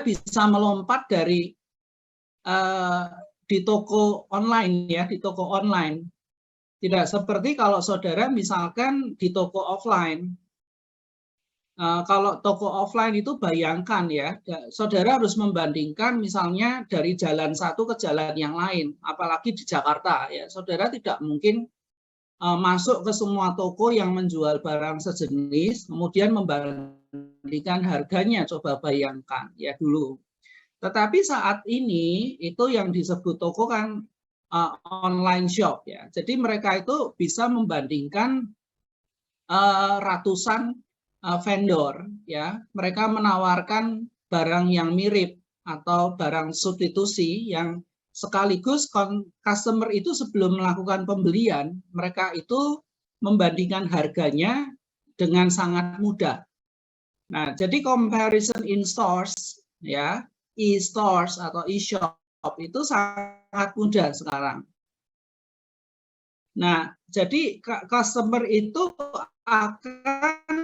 bisa melompat dari di toko online ya, di toko online. Tidak seperti kalau saudara misalkan di toko offline. Kalau toko offline itu bayangkan ya, saudara harus membandingkan misalnya dari jalan satu ke jalan yang lain, apalagi di Jakarta ya, saudara tidak mungkin masuk ke semua toko yang menjual barang sejenis, kemudian membandingkan harganya, coba bayangkan ya dulu. Tetapi saat ini itu yang disebut toko kan online shop ya, jadi mereka itu bisa membandingkan ratusan vendor ya, mereka menawarkan barang yang mirip atau barang substitusi yang sekaligus customer itu sebelum melakukan pembelian mereka itu membandingkan harganya dengan sangat mudah. Nah, jadi comparison in stores ya, e-stores atau e-shop itu sangat mudah sekarang. Nah, jadi customer itu akan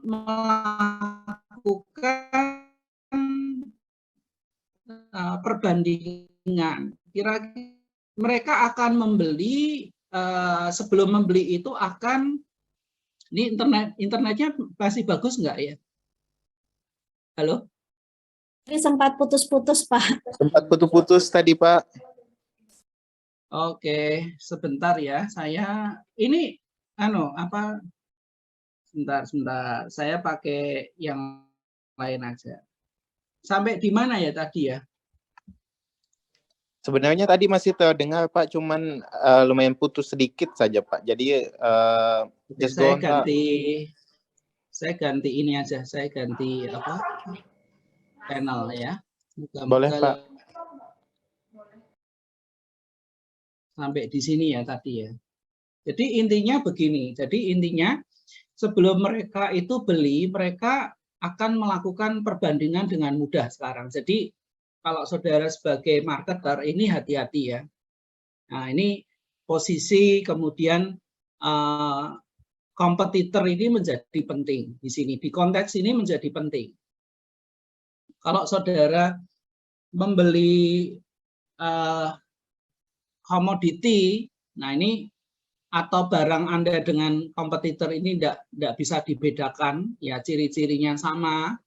melakukan perbandingan. Kira-kira mereka akan membeli, sebelum membeli itu akan, ini internetnya masih bagus nggak ya? Halo? Ini sempat putus-putus, Pak. Sempat putus-putus tadi, Pak. Oke, sebentar ya. Saya ini sebentar. Saya pakai yang lain aja. Sampai di mana ya tadi ya? Sebenarnya tadi masih terdengar, Pak, cuman lumayan putus sedikit saja, Pak. Jadi saya ganti ini aja. Saya ganti panel ya. Boleh, Pak. Sampai di sini ya tadi ya. Jadi intinya begini. Jadi intinya sebelum mereka itu beli, mereka akan melakukan perbandingan dengan mudah sekarang. Jadi kalau saudara sebagai marketer ini hati-hati ya. Nah ini posisi kemudian kompetitor ini menjadi penting di sini. Di konteks ini menjadi penting. Kalau saudara membeli komoditi, nah ini atau barang Anda dengan kompetitor ini tidak bisa dibedakan, ya ciri-cirinya sama,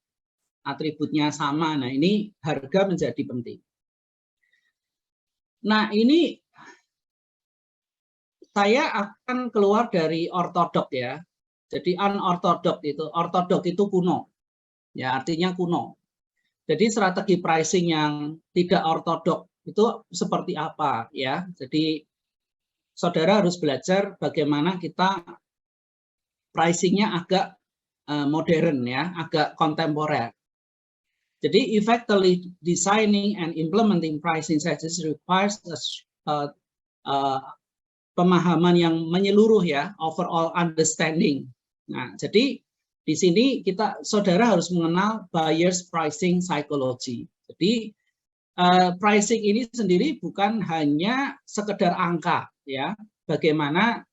atributnya sama. Nah ini harga menjadi penting. Nah ini saya akan keluar dari ortodok ya. Jadi unortodok itu kuno, ya artinya kuno. Jadi strategi pricing yang tidak ortodok itu seperti apa ya. Jadi saudara harus belajar bagaimana kita pricingnya agak modern ya, agak kontemporer. Jadi effectively designing and implementing pricing strategies requires pemahaman yang menyeluruh ya, overall understanding. Nah, jadi di sini saudara harus mengenal buyer's pricing psychology. Jadi pricing ini sendiri bukan hanya sekedar angka ya, bagaimana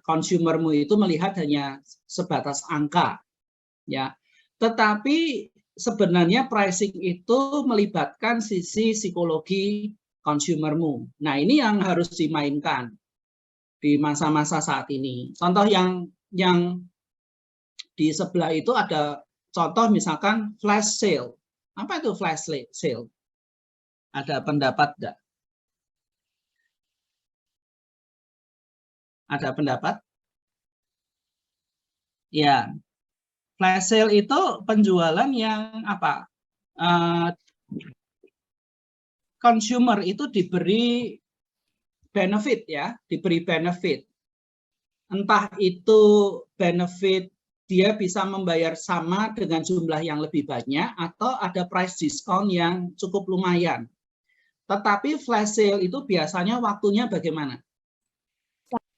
konsumermu itu melihat hanya sebatas angka ya, tetapi sebenarnya pricing itu melibatkan sisi psikologi konsumermu. Nah ini yang harus dimainkan di masa-masa saat ini. Contoh yang di sebelah itu ada contoh misalkan flash sale. Apa itu flash sale? Ada pendapat enggak? Ada pendapat? Ya, flash sale itu penjualan yang apa? Consumer itu diberi benefit ya, diberi benefit. Entah itu benefit dia bisa membayar sama dengan jumlah yang lebih banyak atau ada price discount yang cukup lumayan. Tetapi flash sale itu biasanya waktunya bagaimana?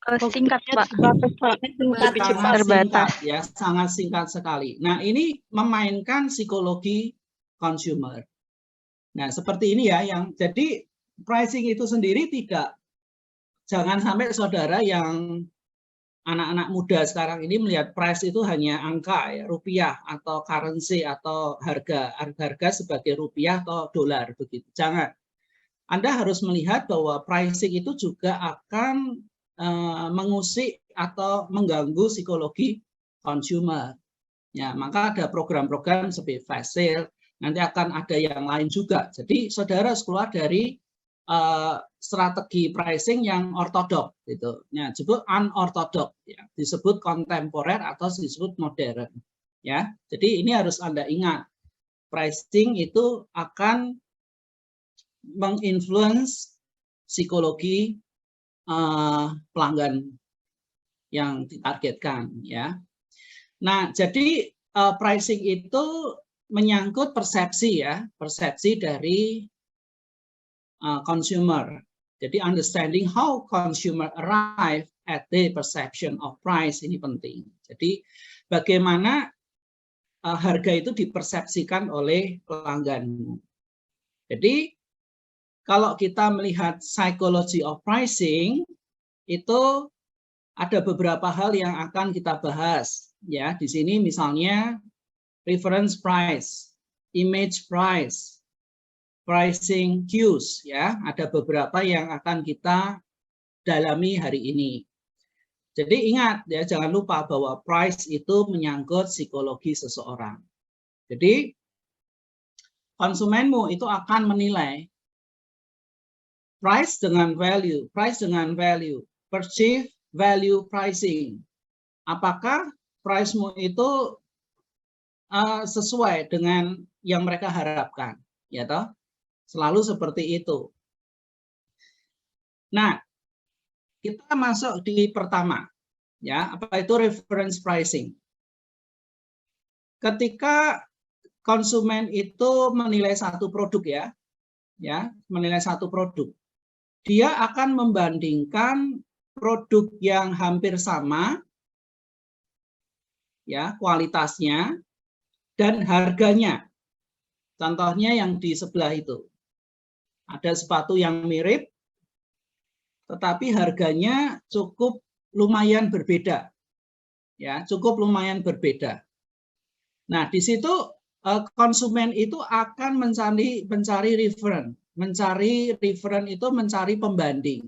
Singkat, Pak. Lebih cepat, terbatas. Ya, sangat singkat sekali. Nah, ini memainkan psikologi consumer. Nah, seperti ini ya, jadi pricing itu sendiri jangan sampai saudara yang anak-anak muda sekarang ini melihat price itu hanya angka ya, rupiah atau currency atau harga sebagai rupiah atau dolar begitu. Jangan. Anda harus melihat bahwa pricing itu juga akan mengusik atau mengganggu psikologi consumer. Ya, maka ada program-program seperti flash sale, nanti akan ada yang lain juga. Jadi saudara harus keluar dari strategi pricing yang ortodok gitu. Ya, disebut unorthodox ya, disebut kontemporer atau disebut modern. Ya. Jadi ini harus Anda ingat. Pricing itu akan menginfluence psikologi pelanggan yang ditargetkan ya. Nah, jadi pricing itu menyangkut persepsi ya, persepsi dari consumer. Jadi understanding how consumer arrive at the perception of price ini penting. Jadi bagaimana harga itu dipersepsikan oleh pelanggan. Jadi kalau kita melihat psychology of pricing itu ada beberapa hal yang akan kita bahas ya. Di sini misalnya reference price, image price, pricing cues ya, ada beberapa yang akan kita dalami hari ini. Jadi ingat ya, jangan lupa bahwa price itu menyangkut psikologi seseorang. Jadi konsumenmu itu akan menilai price dengan value, perceive value pricing. Apakah price-mu itu sesuai dengan yang mereka harapkan, ya toh? Selalu seperti itu. Nah, kita masuk di pertama, ya, apa itu reference pricing? Ketika konsumen itu menilai satu produk ya, menilai satu produk, dia akan membandingkan produk yang hampir sama, ya, kualitasnya dan harganya. Contohnya yang di sebelah itu. Ada sepatu yang mirip, tetapi harganya cukup lumayan berbeda. Ya, cukup lumayan berbeda. Nah, di situ konsumen itu akan mencari reference. Mencari reference itu mencari pembanding.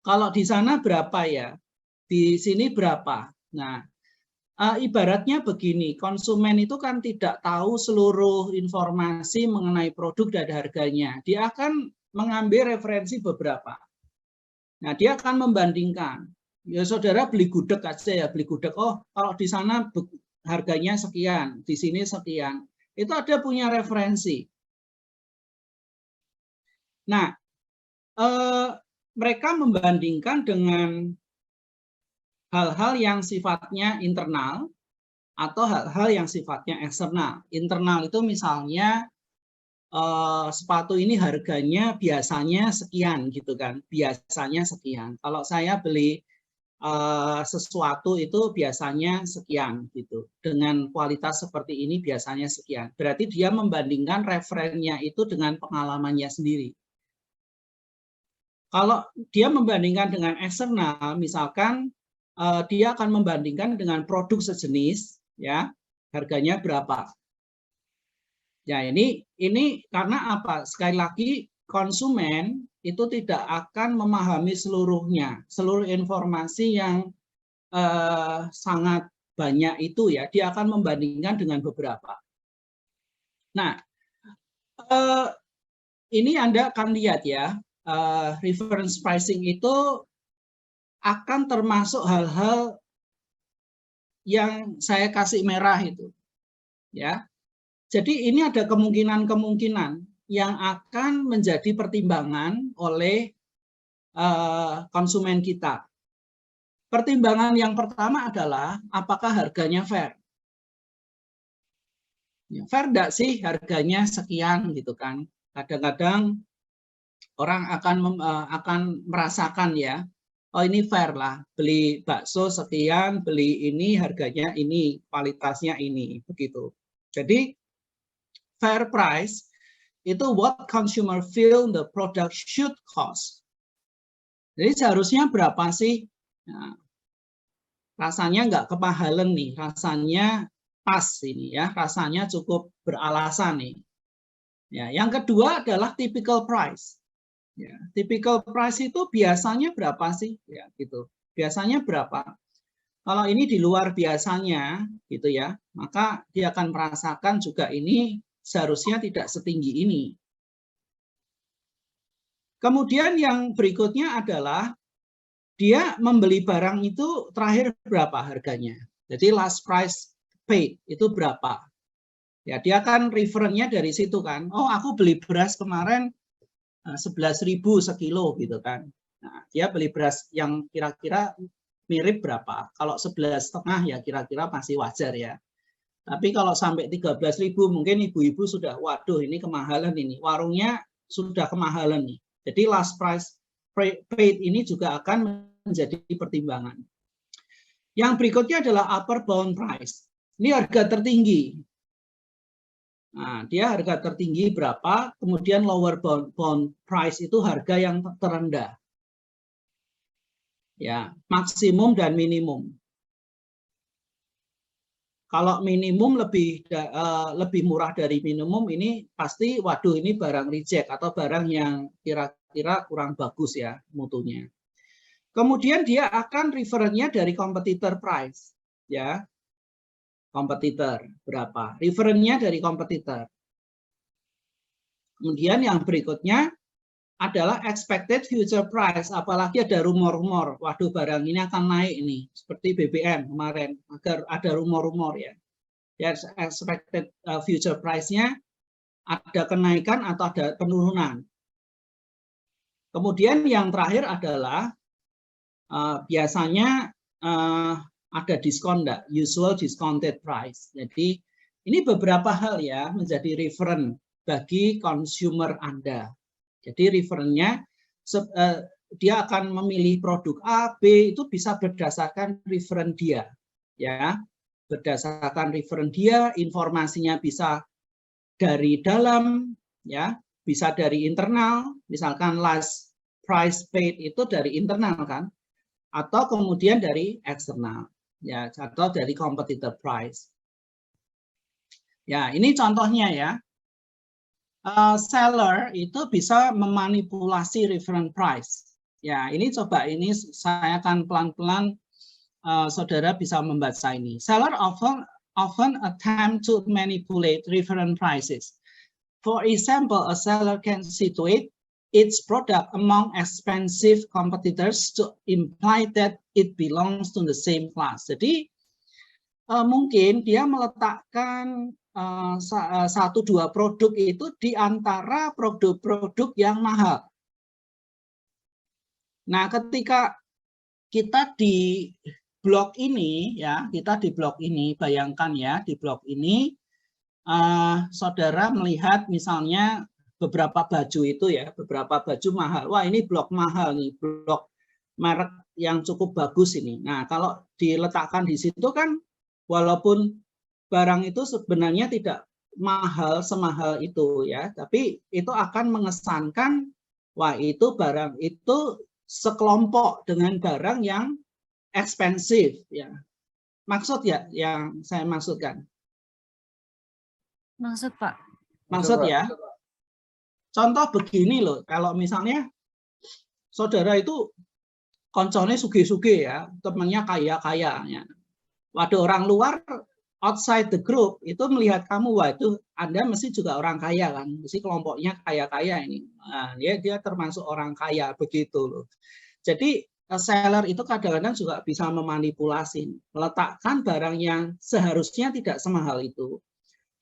Kalau di sana berapa ya? Di sini berapa? Nah, ibaratnya begini, konsumen itu kan tidak tahu seluruh informasi mengenai produk dan harganya. Dia akan mengambil referensi beberapa. Nah, dia akan membandingkan. Ya, saudara beli gudeg aja ya, beli gudeg. Oh, kalau di sana harganya sekian, di sini sekian. Itu ada punya referensi. Nah, mereka membandingkan dengan hal-hal yang sifatnya internal atau hal-hal yang sifatnya eksternal. Internal itu misalnya sepatu ini harganya biasanya sekian gitu kan, biasanya sekian. Kalau saya beli sesuatu itu biasanya sekian gitu, dengan kualitas seperti ini biasanya sekian. Berarti dia membandingkan referensinya itu dengan pengalamannya sendiri. Kalau dia membandingkan dengan eksternal, misalkan dia akan membandingkan dengan produk sejenis, ya, harganya berapa. Ya, ini karena apa? Sekali lagi, konsumen itu tidak akan memahami seluruhnya, seluruh informasi yang sangat banyak itu ya, dia akan membandingkan dengan beberapa. Nah, ini Anda akan lihat ya, reference pricing itu akan termasuk hal-hal yang saya kasih merah itu, ya. Jadi ini ada kemungkinan-kemungkinan yang akan menjadi pertimbangan oleh konsumen kita. Pertimbangan yang pertama adalah apakah harganya fair. Ya, fair enggak sih harganya sekian gitu kan? Kadang-kadang orang akan merasakan ya. Oh ini fair lah, beli bakso sekian, beli ini harganya ini, kualitasnya ini, begitu. Jadi fair price itu what consumer feel the product should cost. Jadi seharusnya berapa sih? Nah, rasanya nggak kemahalan nih, rasanya pas ini ya, rasanya cukup beralasan nih. Ya, yang kedua adalah typical price. Ya, typical price itu biasanya berapa sih? Ya, gitu. Biasanya berapa? Kalau ini di luar biasanya, gitu ya, maka dia akan merasakan juga ini seharusnya tidak setinggi ini. Kemudian yang berikutnya adalah dia membeli barang itu terakhir berapa harganya. Jadi last price paid itu berapa. Ya, dia kan referennya dari situ kan. Oh, aku beli beras kemarin 11.000 sekilo gitu kan. Nah, dia beli beras yang kira-kira mirip berapa. Kalau 11,5 ya kira-kira masih wajar ya. Tapi kalau sampai 13.000 mungkin ibu-ibu sudah, waduh ini kemahalan ini. Warungnya sudah kemahalan nih. Jadi last price paid ini juga akan menjadi pertimbangan. Yang berikutnya adalah upper bound price. Ini harga tertinggi. Nah, dia harga tertinggi berapa, kemudian lower bound price itu harga yang terendah. Ya, maksimum dan minimum. Kalau minimum lebih murah dari minimum, ini pasti waduh ini barang reject atau barang yang kira-kira kurang bagus ya mutunya. Kemudian dia akan referennya dari competitor price, ya. Kompetitor berapa? Referennya dari kompetitor. Kemudian yang berikutnya adalah expected future price, apalagi ada rumor-rumor, waduh barang ini akan naik ini, seperti BBM kemarin, agar ada rumor-rumor ya. Ya, expected future price-nya ada kenaikan atau ada penurunan. Kemudian yang terakhir adalah biasanya ada diskon enggak, usual discounted price. Jadi ini beberapa hal ya menjadi reference bagi consumer Anda. Jadi referennya dia akan memilih produk A, B itu bisa berdasarkan referen dia, ya, berdasarkan referen dia, informasinya bisa dari dalam, ya, bisa dari internal, misalkan last price paid itu dari internal kan, atau kemudian dari eksternal, ya, atau dari competitor price. Ya, ini contohnya ya. Seller itu bisa memanipulasi reference price. Ya, ini coba ini saya akan pelan-pelan saudara bisa membaca ini. Seller often attempt to manipulate reference prices. For example, a seller can situate its product among expensive competitors to imply that it belongs to the same class. Jadi mungkin dia meletakkan 1-2 produk itu di antara produk-produk yang mahal. Nah, ketika kita di blok ini ya, bayangkan ya di blok ini saudara melihat misalnya beberapa baju itu ya, beberapa baju mahal. Wah, ini blok mahal nih, blok merek yang cukup bagus ini. Nah, kalau diletakkan di situ kan walaupun barang itu sebenarnya tidak mahal semahal itu ya, tapi itu akan mengesankan wah itu barang itu sekelompok dengan barang yang ekspensif ya. Maksud ya yang saya maksudkan? Maksud Pak. Maksud ya. Contoh begini loh, kalau misalnya saudara itu koncone suge-suge ya, temannya kaya-kaya ya. Waduh orang luar outside the group itu melihat kamu, wah itu Anda mesti juga orang kaya kan, mesti kelompoknya kaya-kaya ini. Nah, dia termasuk orang kaya begitu loh. Jadi seller itu kadang-kadang juga bisa memanipulasi, meletakkan barang yang seharusnya tidak semahal itu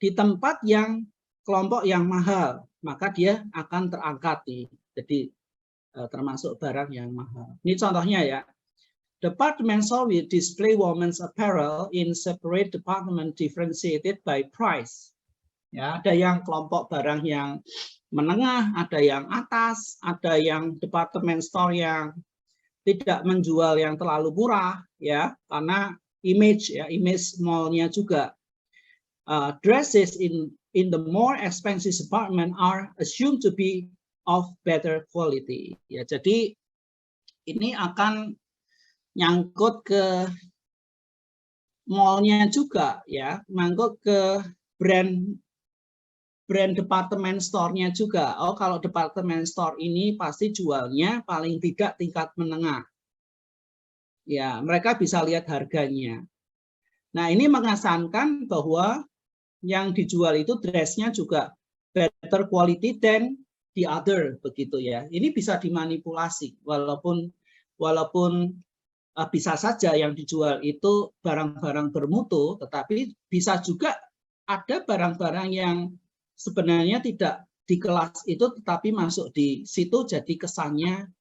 di tempat yang kelompok yang mahal, maka dia akan terangkat nih. Jadi termasuk barang yang mahal. Ini contohnya ya. Department store will display women's apparel in separate department differentiated by price. Ya, ada yang kelompok barang yang menengah, ada yang atas, ada yang department store yang tidak menjual yang terlalu murah, ya, karena image mall-nya juga. Dresses in the more expensive department are assumed to be of better quality. Ya, jadi ini akan nyangkut ke mallnya juga ya, masuk ke brand department store-nya juga. Oh, kalau department store ini pasti jualnya paling tidak tingkat menengah. Ya, mereka bisa lihat harganya. Nah, ini mengesankan bahwa yang dijual itu dress-nya juga better quality than the other, begitu ya. Ini bisa dimanipulasi, walaupun bisa saja yang dijual itu barang-barang bermutu, tetapi bisa juga ada barang-barang yang sebenarnya tidak di kelas itu, tetapi masuk di situ, jadi kesannya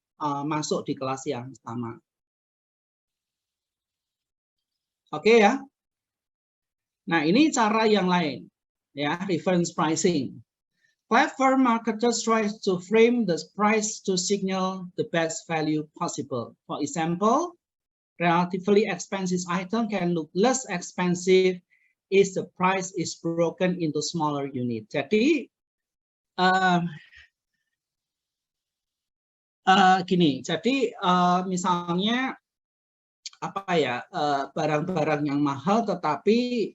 masuk di kelas yang sama. Oke ya. Nah, ini cara yang lain, ya, reference pricing. Clever marketers try to frame the price to signal the best value possible. For example, relatively expensive item can look less expensive if the price is broken into smaller unit. Jadi gini, jadi misalnya apa ya, barang-barang yang mahal tetapi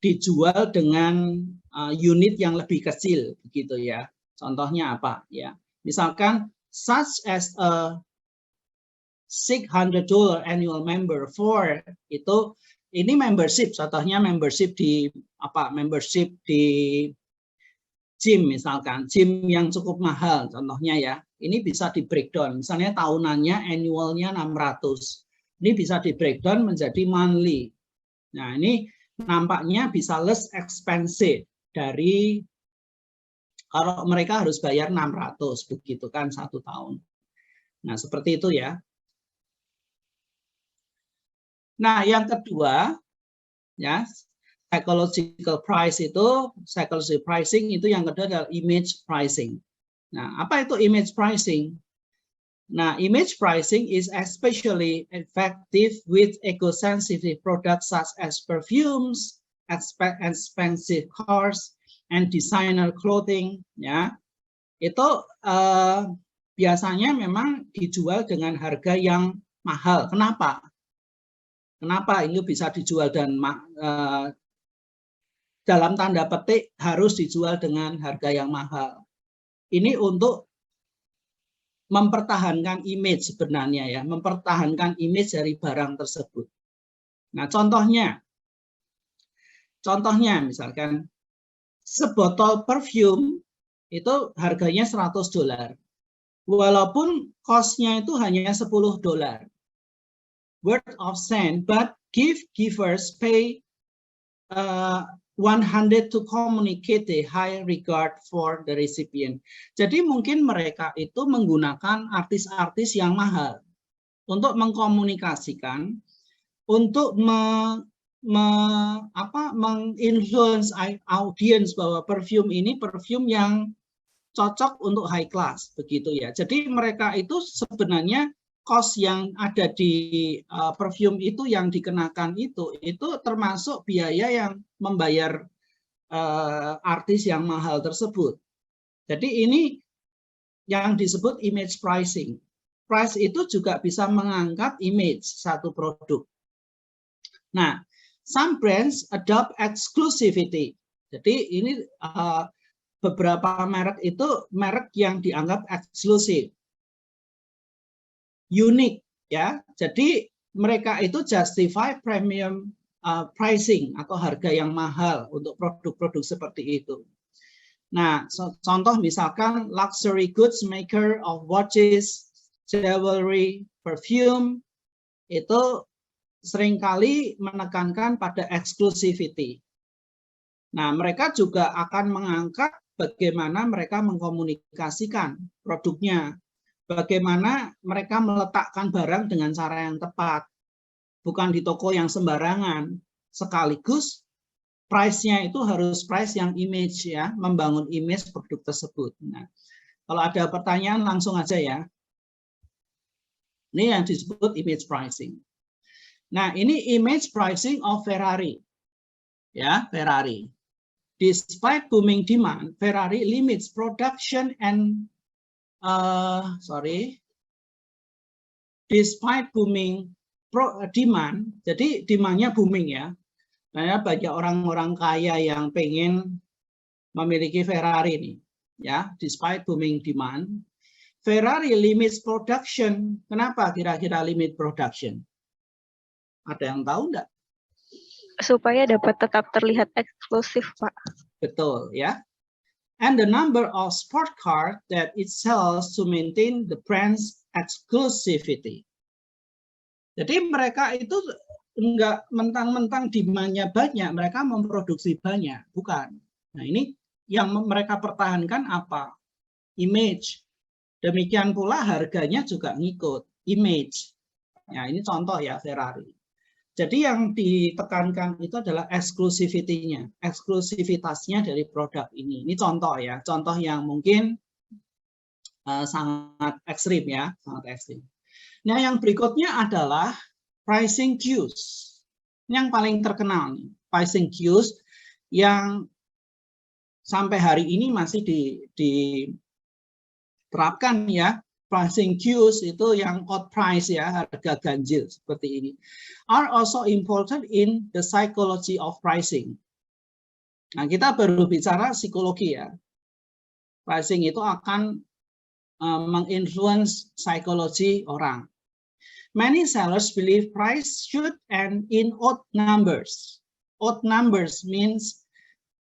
dijual dengan unit yang lebih kecil, begitu ya. Contohnya apa ya? Misalkan such as a $600 annual member for itu, ini membership, contohnya membership di gym, misalkan gym yang cukup mahal contohnya ya. Ini bisa di breakdown, misalnya tahunannya annualnya 600, ini bisa di breakdown menjadi monthly. Nah, ini nampaknya bisa less expensive dari kalau mereka harus bayar 600, begitu kan, 1 tahun. Nah, seperti itu ya. Nah, yang kedua ya, psychological pricing itu yang kedua adalah image pricing. Nah, apa itu image pricing? Nah, image pricing is especially effective with eco-sensitive products such as perfumes, expensive cars, and designer clothing. Ya, itu biasanya memang dijual dengan harga yang mahal. Kenapa? Kenapa ini bisa dijual dan dalam tanda petik harus dijual dengan harga yang mahal? Ini untuk mempertahankan image sebenarnya ya, mempertahankan image dari barang tersebut. Nah, contohnya misalkan sebotol perfume itu harganya $100, walaupun cost-nya itu hanya $10. Word of saying, but givers pay 100 to communicate the high regard for the recipient. Jadi mungkin mereka itu menggunakan artis-artis yang mahal untuk mengkomunikasikan, untuk menginfluence audience bahwa perfume ini perfume yang cocok untuk high class, begitu ya. Jadi mereka itu sebenarnya cost yang ada di perfume itu yang dikenakan itu termasuk biaya yang membayar artis yang mahal tersebut. Jadi ini yang disebut image pricing. Price itu juga bisa mengangkat image satu produk. Nah, some brands adopt exclusivity. Jadi ini beberapa merek itu merek yang dianggap eksklusif, unik ya. Jadi mereka itu justify premium pricing atau harga yang mahal untuk produk-produk seperti itu. Nah, contoh misalkan luxury goods maker of watches, jewelry, perfume itu seringkali menekankan pada exclusivity. Nah, mereka juga akan mengangkat bagaimana mereka mengkomunikasikan produknya, bagaimana mereka meletakkan barang dengan cara yang tepat, bukan di toko yang sembarangan. Sekaligus price-nya itu harus price yang image ya, membangun image produk tersebut. Nah, kalau ada pertanyaan langsung aja ya. Ini yang disebut image pricing. Nah, ini image pricing of Ferrari. Ya, Ferrari. Despite booming demand, Ferrari limits production and Despite booming demand, jadi demand-nya booming ya. Nah, banyak orang-orang kaya yang pengen memiliki Ferrari nih, ya, despite booming demand. Ferrari limits production. Kenapa kira-kira limit production? Ada yang tahu enggak? Supaya dapat tetap terlihat eksklusif, Pak. Betul, ya. And the number of sport car that it sells to maintain the brand's exclusivity. Jadi mereka itu enggak mentang-mentang demand-nya banyak, mereka memproduksi banyak, bukan. Nah, ini yang mereka pertahankan apa? Image. Demikian pula harganya juga ngikut, image. Nah, ini contoh ya Ferrari. Jadi yang ditekankan itu adalah eksklusivitinya, eksklusivitasnya dari produk ini. Ini contoh ya, contoh yang mungkin sangat ekstrim ya, sangat ekstrim. Nah, yang berikutnya adalah pricing cues. Yang paling terkenal nih, pricing cues yang sampai hari ini masih diterapkan ya. Pricing cues itu yang odd price ya, harga ganjil seperti ini, are also important in the psychology of pricing. Nah, kita baru bicara psikologi ya. Pricing itu akan menginfluence psikologi orang. Many sellers believe price should end in odd numbers. Odd numbers means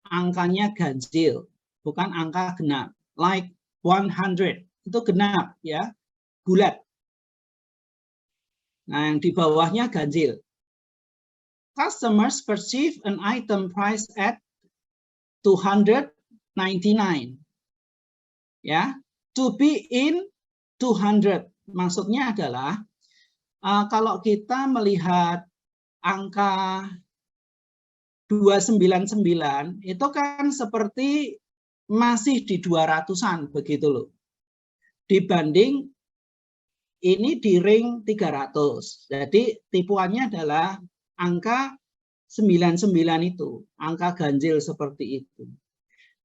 angkanya ganjil, bukan angka genap. Like 100. Itu genap ya, bulat. Nah, yang di bawahnya ganjil. Customers perceive an item price at 299. Ya, to be in 200. Maksudnya adalah kalau kita melihat angka 299 itu kan seperti masih di 200-an begitu loh. Dibanding ini di ring 300. Jadi tipuannya adalah angka 99 itu, angka ganjil seperti itu.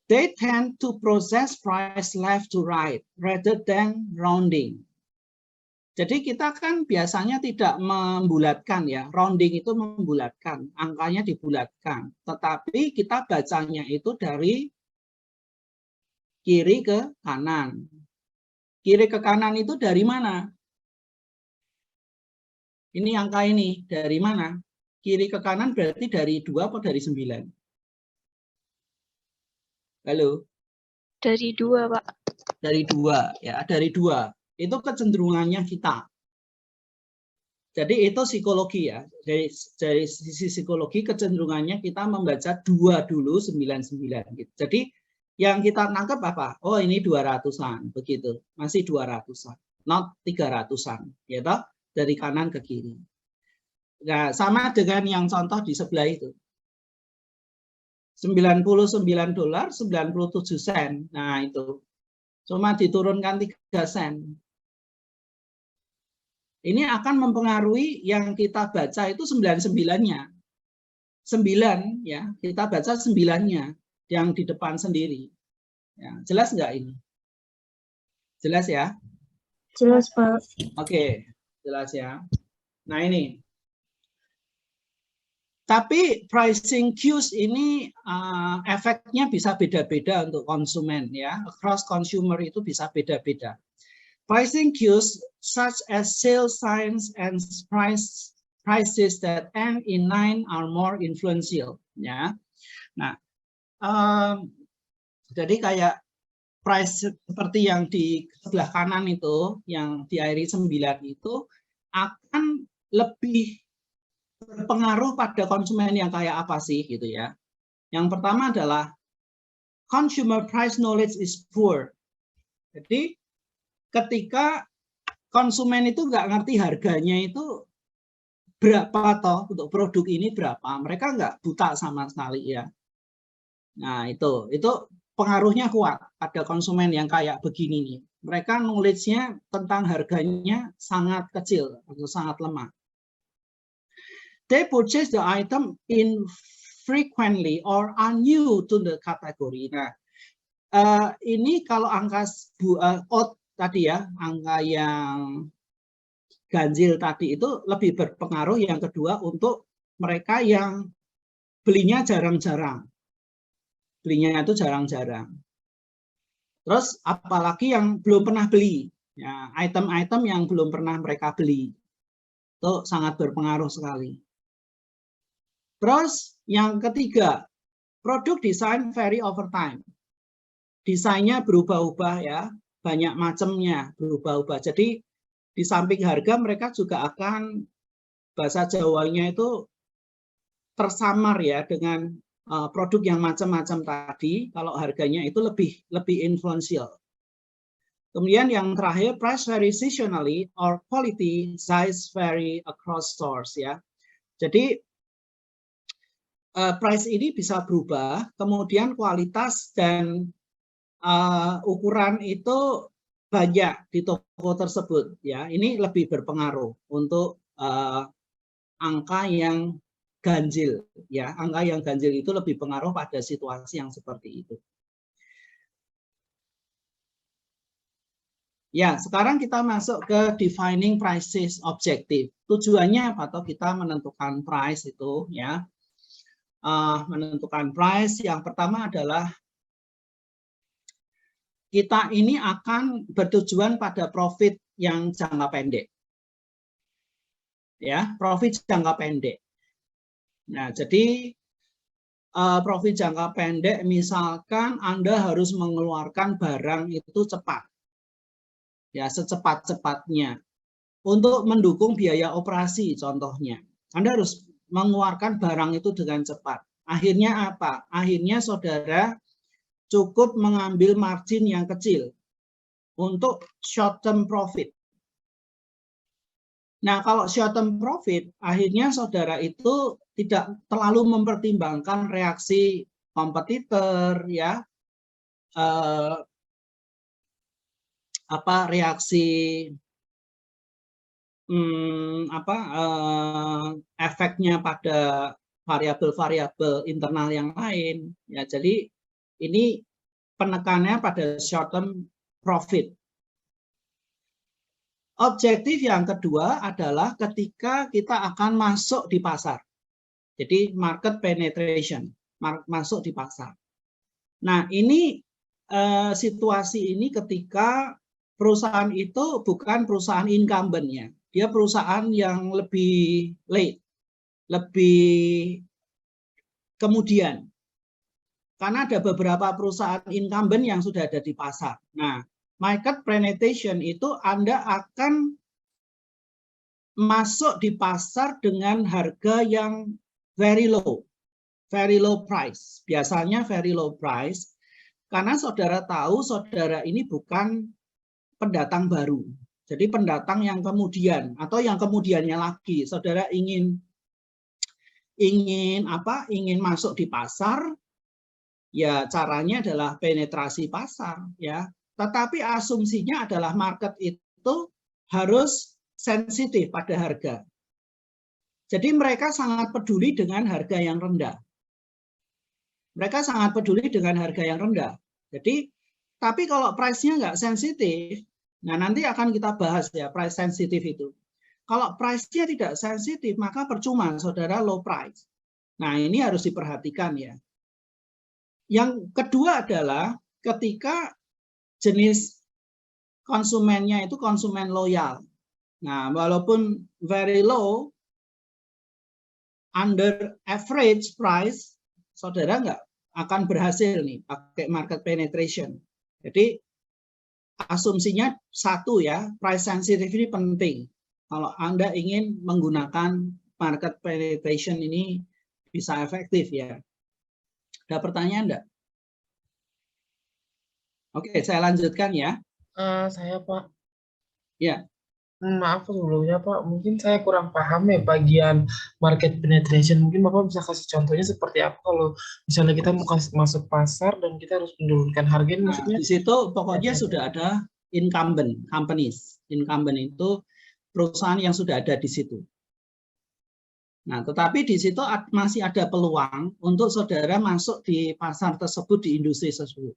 They tend to process price left to right rather than rounding. Jadi kita kan biasanya tidak membulatkan ya, rounding itu membulatkan, angkanya dibulatkan. Tetapi kita bacanya itu dari kiri ke kanan. Kiri ke kanan itu dari mana? Ini angka ini dari mana? Kiri ke kanan berarti dari 2 atau dari 9? Halo? Dari 2, Pak. Dari 2, ya, dari 2. Itu kecenderungannya kita. Jadi itu psikologi ya. Dari sisi psikologi kecenderungannya kita membaca 2 dulu, 99 gitu. Jadi yang kita nangkep apa? Oh, ini 200-an begitu. Masih 200-an, not 300-an, ya toh? Dari kanan ke kiri. Nah, sama dengan yang contoh di sebelah itu. $99, 97 sen. Nah, itu. Cuma diturunkan 3 sen. Ini akan mempengaruhi yang kita baca itu 99-nya. 9 ya, kita baca 9-nya yang di depan sendiri. Ya, jelas nggak ini? Jelas ya? Jelas, Pak. Oke, jelas ya. Nah, ini. Tapi pricing cues ini efeknya bisa beda-beda untuk konsumen ya. Across consumer itu bisa beda-beda. Pricing cues such as sales signs and prices that end in 9 are more influential ya. Nah, jadi kayak price seperti yang di sebelah kanan itu, yang diakhiri 9 itu akan lebih berpengaruh pada konsumen yang kayak apa sih gitu ya. Yang pertama adalah consumer price knowledge is poor. Jadi ketika konsumen itu nggak ngerti harganya itu berapa toh untuk produk ini berapa, mereka nggak buta sama sekali ya. Nah itu pengaruhnya kuat pada konsumen yang kayak begini nih. Mereka knowledge-nya tentang harganya sangat kecil atau sangat lemah. They purchase the item infrequently or are new to the category. Nah, ini kalau angka odd tadi ya, angka yang ganjil tadi itu lebih berpengaruh yang kedua untuk mereka yang belinya jarang-jarang. Belinya itu jarang-jarang. Terus apalagi yang belum pernah beli, ya, item-item yang belum pernah mereka beli. Itu sangat berpengaruh sekali. Terus yang ketiga, produk design vary over time. Desainnya berubah-ubah ya, banyak macamnya berubah-ubah. Jadi di samping harga mereka juga akan bahasa Jawanya itu tersamar ya dengan produk yang macam-macam tadi. Kalau harganya itu lebih influential. Kemudian yang terakhir, price vary seasonally or quality size vary across stores ya. Jadi price ini bisa berubah, kemudian kualitas dan ukuran itu banyak di toko tersebut ya. Ini lebih berpengaruh untuk angka yang ganjil ya. Angka yang ganjil itu lebih pengaruh pada situasi yang seperti itu. Ya, sekarang kita masuk ke defining prices objective. Tujuannya apa? Atau kita menentukan price itu ya. Menentukan price yang pertama adalah kita ini akan bertujuan pada profit yang jangka pendek. Ya, profit jangka pendek. Nah, jadi profit jangka pendek misalkan Anda harus mengeluarkan barang itu cepat. Ya, secepat-cepatnya. Untuk mendukung biaya operasi contohnya. Anda harus mengeluarkan barang itu dengan cepat. Akhirnya apa? Akhirnya saudara cukup mengambil margin yang kecil untuk short term profit. Nah, kalau short term profit, akhirnya saudara itu tidak terlalu mempertimbangkan reaksi kompetitor, ya, reaksi efeknya pada variabel-variabel internal yang lain. Ya, jadi ini penekanannya pada short term profit. Objektif yang kedua adalah ketika kita akan masuk di pasar. Jadi market penetration, masuk di pasar. Nah, ini situasi ini ketika perusahaan itu bukan perusahaan incumbent ya. Dia perusahaan yang lebih late, lebih kemudian. Karena ada beberapa perusahaan incumbent yang sudah ada di pasar. Nah, market penetration itu Anda akan masuk di pasar dengan harga yang very low price. Biasanya very low price, karena saudara tahu saudara ini bukan pendatang baru. Jadi pendatang yang kemudian atau yang kemudiannya lagi, saudara ingin masuk di pasar, ya caranya adalah penetrasi pasar ya. Tetapi asumsinya adalah market itu harus sensitif pada harga. Jadi mereka sangat peduli dengan harga yang rendah. Mereka sangat peduli dengan harga yang rendah. Jadi, tapi kalau price-nya nggak sensitif, nah nanti akan kita bahas ya price sensitif itu. Kalau price-nya tidak sensitif, maka percuma saudara low price. Nah ini harus diperhatikan ya. Yang kedua adalah ketika jenis konsumennya itu konsumen loyal. Nah, walaupun very low, under average price, saudara nggak akan berhasil nih pakai market penetration. Jadi asumsinya satu ya, price sensitive ini penting. Kalau Anda ingin menggunakan market penetration ini bisa efektif ya. Ada pertanyaan enggak? Oke, saya lanjutkan ya. Saya Pak. Ya. Maaf sebelumnya Pak, mungkin saya kurang paham ya bagian market penetration. Mungkin Bapak bisa kasih contohnya seperti apa kalau misalnya kita mau masuk pasar dan kita harus menurunkan harga. Nah, maksudnya di situ pokoknya sudah ada incumbent companies. Incumbent itu perusahaan yang sudah ada di situ. Nah, tetapi di situ masih ada peluang untuk saudara masuk di pasar tersebut, di industri tersebut.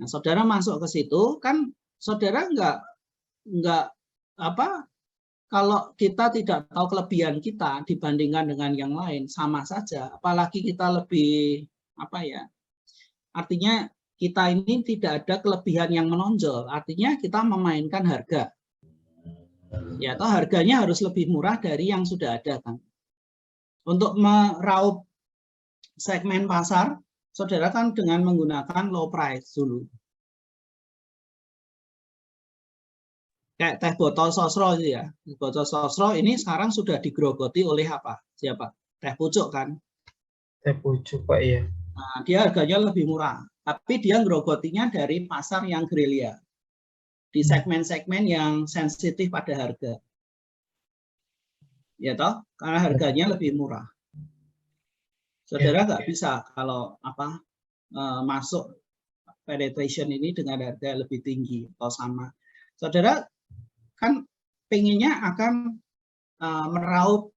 Nah, saudara masuk ke situ kan saudara nggak kalau kita tidak tahu kelebihan kita dibandingkan dengan yang lain, sama saja. Apalagi kita lebih, apa ya, artinya kita ini tidak ada kelebihan yang menonjol. Artinya kita memainkan harga. Ya, atau harganya harus lebih murah dari yang sudah ada kan. Untuk meraup segmen pasar, saudara kan dengan menggunakan low price dulu. Kayak teh botol sosro itu ya. Botol sosro ini sekarang sudah digerogoti oleh apa? Siapa? Teh pucuk kan. Teh pucuk Pak ya. Nah, dia harganya lebih murah. Tapi dia gerogotinya dari pasar yang gerilya. Di segmen-segmen yang sensitif pada harga. Ya toh? Karena harganya lebih murah. Saudara nggak bisa kalau apa masuk penetration ini dengan harga lebih tinggi atau sama. Saudara kan pengennya akan meraup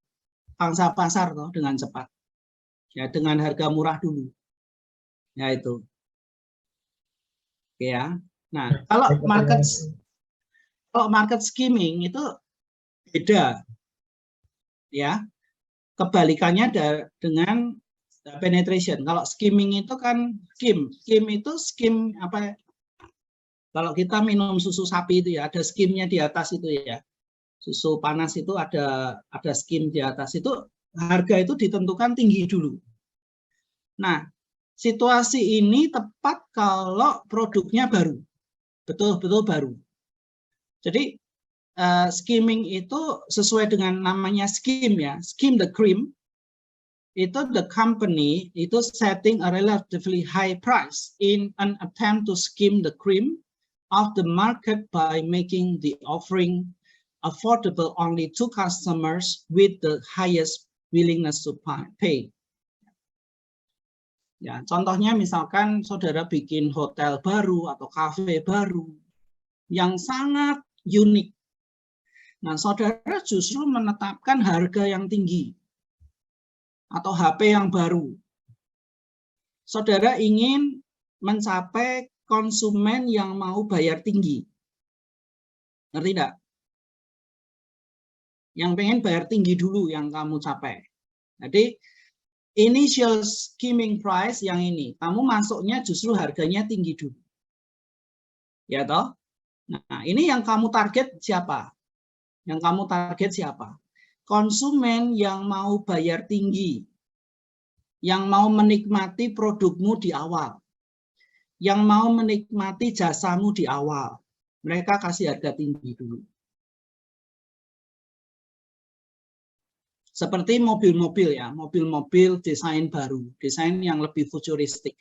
pangsa pasar toh dengan cepat, ya dengan harga murah dulu, ya itu, oke ya. Nah kalau market skimming itu beda, ya kebalikannya dengan penetration. Kalau skimming itu kan skim itu skim apa? Kalau kita minum susu sapi itu ya ada skimnya di atas itu ya. Susu panas itu ada skim di atas itu, harga itu ditentukan tinggi dulu. Nah, situasi ini tepat kalau produknya baru. Betul-betul baru. Jadi skimming itu sesuai dengan namanya skim ya. Skim the cream. Itu the company itu setting a relatively high price in an attempt to skim the cream of the market by making the offering affordable only to customers with the highest willingness to pay. Ya, contohnya misalkan saudara bikin hotel baru atau kafe baru yang sangat unik. Nah, saudara justru menetapkan harga yang tinggi atau HP yang baru. Saudara ingin mencapai konsumen yang mau bayar tinggi. Ngerti tidak? Yang pengen bayar tinggi dulu yang kamu capai. Jadi initial skimming price yang ini, kamu masuknya justru harganya tinggi dulu. Ya toh? Nah, ini yang kamu target siapa? Yang kamu target siapa? Konsumen yang mau bayar tinggi. Yang mau menikmati produkmu di awal. Yang mau menikmati jasamu di awal. Mereka kasih harga tinggi dulu. Seperti mobil-mobil ya, mobil-mobil desain baru, desain yang lebih futuristik.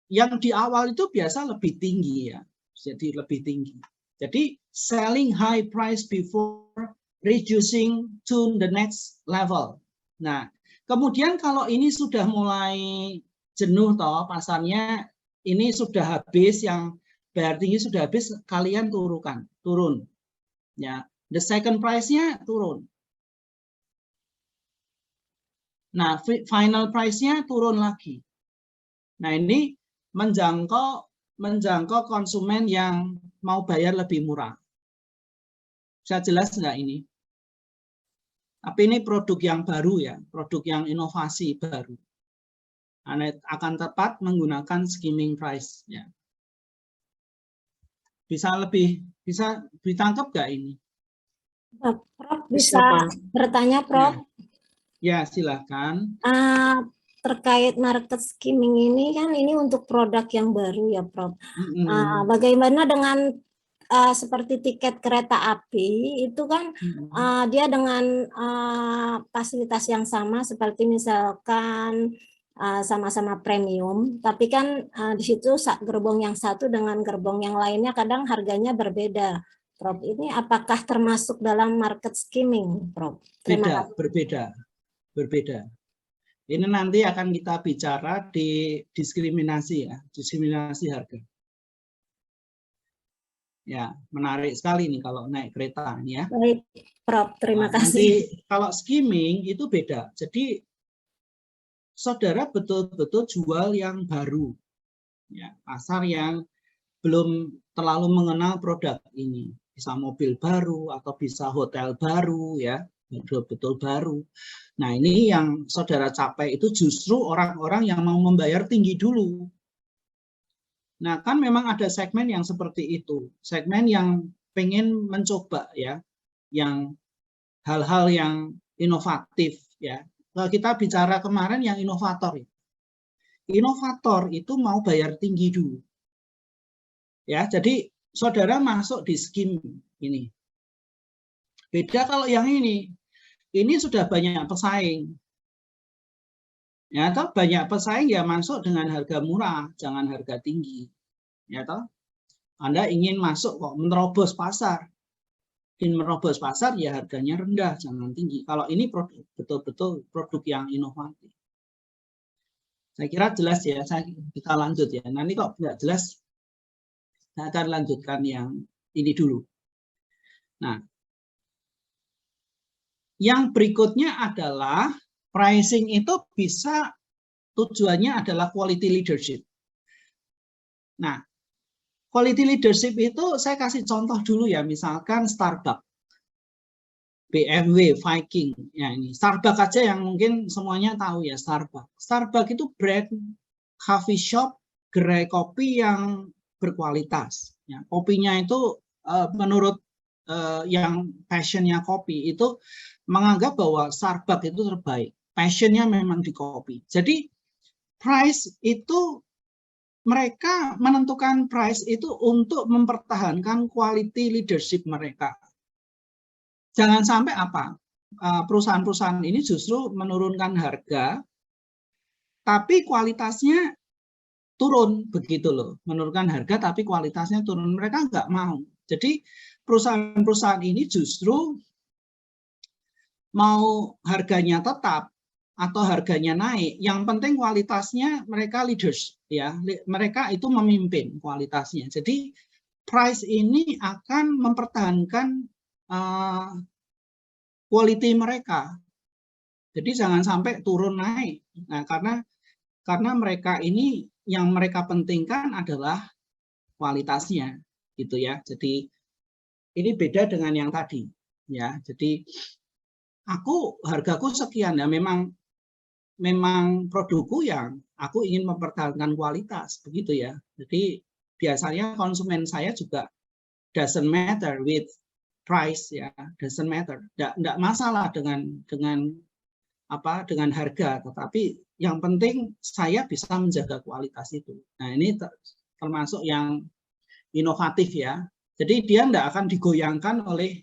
Yang di awal itu biasa lebih tinggi ya, jadi lebih tinggi. Jadi selling high price before reducing to the next level. Nah, kemudian kalau ini sudah mulai jenuh toh pasarnya, ini sudah habis, yang bayar tinggi sudah habis, kalian turun. Ya, the second price-nya turun. Nah, final price-nya turun lagi. Nah, ini menjangkau konsumen yang mau bayar lebih murah. Bisa jelas nggak ini? Tapi ini produk yang baru ya, produk yang inovasi baru. Akan tepat menggunakan skimming price ya. Bisa ditangkap nggak ini? Prof bisa bertanya Prof? Ya silakan. Terkait market skimming ini kan ini untuk produk yang baru ya Prof. Bagaimana dengan seperti tiket kereta api itu kan dia dengan fasilitas yang sama seperti misalkan sama-sama premium, tapi kan di situ gerbong yang satu dengan gerbong yang lainnya kadang harganya berbeda. Prof, ini apakah termasuk dalam market skimming, Prof? Berbeda. Ini nanti akan kita bicara di diskriminasi ya, diskriminasi harga. Ya, menarik sekali nih kalau naik kereta ini ya. Baik, Prof, terima kasih. Nanti kalau skimming itu beda. Jadi saudara betul-betul jual yang baru, ya, pasar yang belum terlalu mengenal produk ini. bisa mobil baru atau bisa hotel baru ya, betul-betul baru. Nah, ini yang saudara capai itu justru orang-orang yang mau membayar tinggi dulu. Nah, kan memang ada segmen yang seperti itu, segmen yang pengen mencoba ya, yang hal-hal yang inovatif ya. Kalau kita bicara kemarin yang inovator ya. Inovator itu mau bayar tinggi dulu. Ya, jadi saudara masuk di skim ini. Beda kalau yang ini sudah banyak pesaing. Ya, toh banyak pesaing ya masuk dengan harga murah, jangan harga tinggi. Ya, toh Anda ingin masuk kok menerobos pasar. Ingin menerobos pasar ya harganya rendah, jangan tinggi. Kalau ini betul-betul produk yang inovatif. Saya kira jelas ya, kita lanjut ya. Nanti kok nggak jelas, saya akan lanjutkan yang ini dulu. Nah, yang berikutnya adalah pricing itu bisa tujuannya adalah quality leadership. Nah, quality leadership itu saya kasih contoh dulu ya, misalkan Starbucks, BMW, Viking, ya ini Starbucks aja yang mungkin semuanya tahu ya Starbucks. Starbucks itu brand coffee shop, gerai kopi yang berkualitas. Ya, kopinya itu menurut yang passionnya kopi itu menganggap bahwa Starbucks itu terbaik. Passionnya memang di kopi. Jadi price itu mereka menentukan price itu untuk mempertahankan quality leadership mereka. Jangan sampai apa? Perusahaan-perusahaan ini justru menurunkan harga, tapi kualitasnya turun begitu loh. Menurunkan harga tapi kualitasnya turun. Mereka nggak mau. Jadi perusahaan-perusahaan ini justru mau harganya tetap atau harganya naik. Yang penting kualitasnya mereka leaders ya. Mereka itu memimpin kualitasnya. Jadi price ini akan mempertahankan quality mereka. Jadi jangan sampai turun naik. Nah, karena mereka ini yang mereka pentingkan adalah kualitasnya, gitu ya. Jadi ini beda dengan yang tadi, ya. Jadi hargaku sekian ya. Memang produkku yang aku ingin mempertahankan kualitas, begitu ya. Jadi biasanya konsumen saya juga doesn't matter with price ya, doesn't matter. Enggak masalah dengan harga, tetapi yang penting saya bisa menjaga kualitas itu. Nah, ini termasuk yang inovatif ya. Jadi dia enggak akan digoyangkan oleh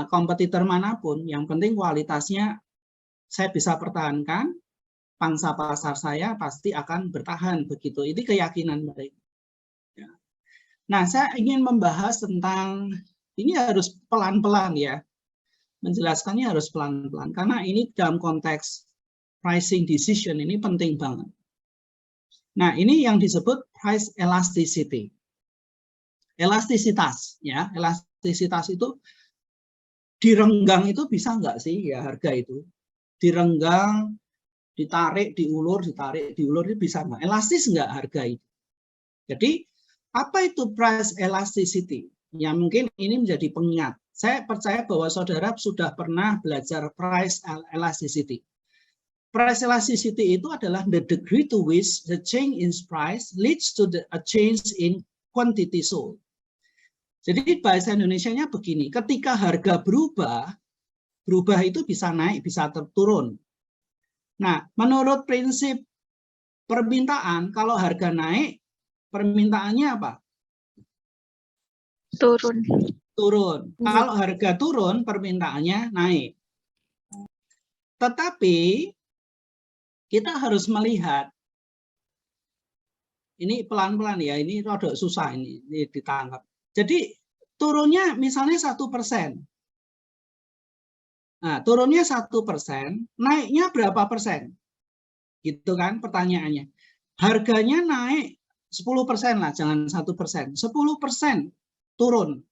kompetitor manapun. Yang penting kualitasnya saya bisa pertahankan, pangsa pasar saya pasti akan bertahan begitu. Ini keyakinan mereka. Nah, saya ingin membahas tentang ini harus pelan-pelan ya. Menjelaskannya harus pelan-pelan karena ini dalam konteks pricing decision ini penting banget. Nah, ini yang disebut price elasticity. Elastisitas ya, elastisitas itu direnggang itu bisa nggak sih ya harga itu? Direnggang, ditarik, diulur itu bisa nggak? Elastis nggak harga itu? Jadi apa itu price elasticity? Ya mungkin ini menjadi pengingat. Saya percaya bahwa saudara sudah pernah belajar price elasticity. Price elasticity itu adalah the degree to which the change in price leads to a change in quantity sold. Jadi bahasa Indonesianya begini, ketika harga berubah itu bisa naik, bisa turun. Nah, menurut prinsip permintaan, kalau harga naik, permintaannya apa? Turun. Kalau harga turun, permintaannya naik. Tetapi kita harus melihat, ini pelan-pelan ya, ini rada susah ini ditangkap. Jadi turunnya misalnya 1%. Nah, turunnya 1%, naiknya berapa persen? Gitu kan pertanyaannya. Harganya naik 10% lah, jangan 1%. 10% turun.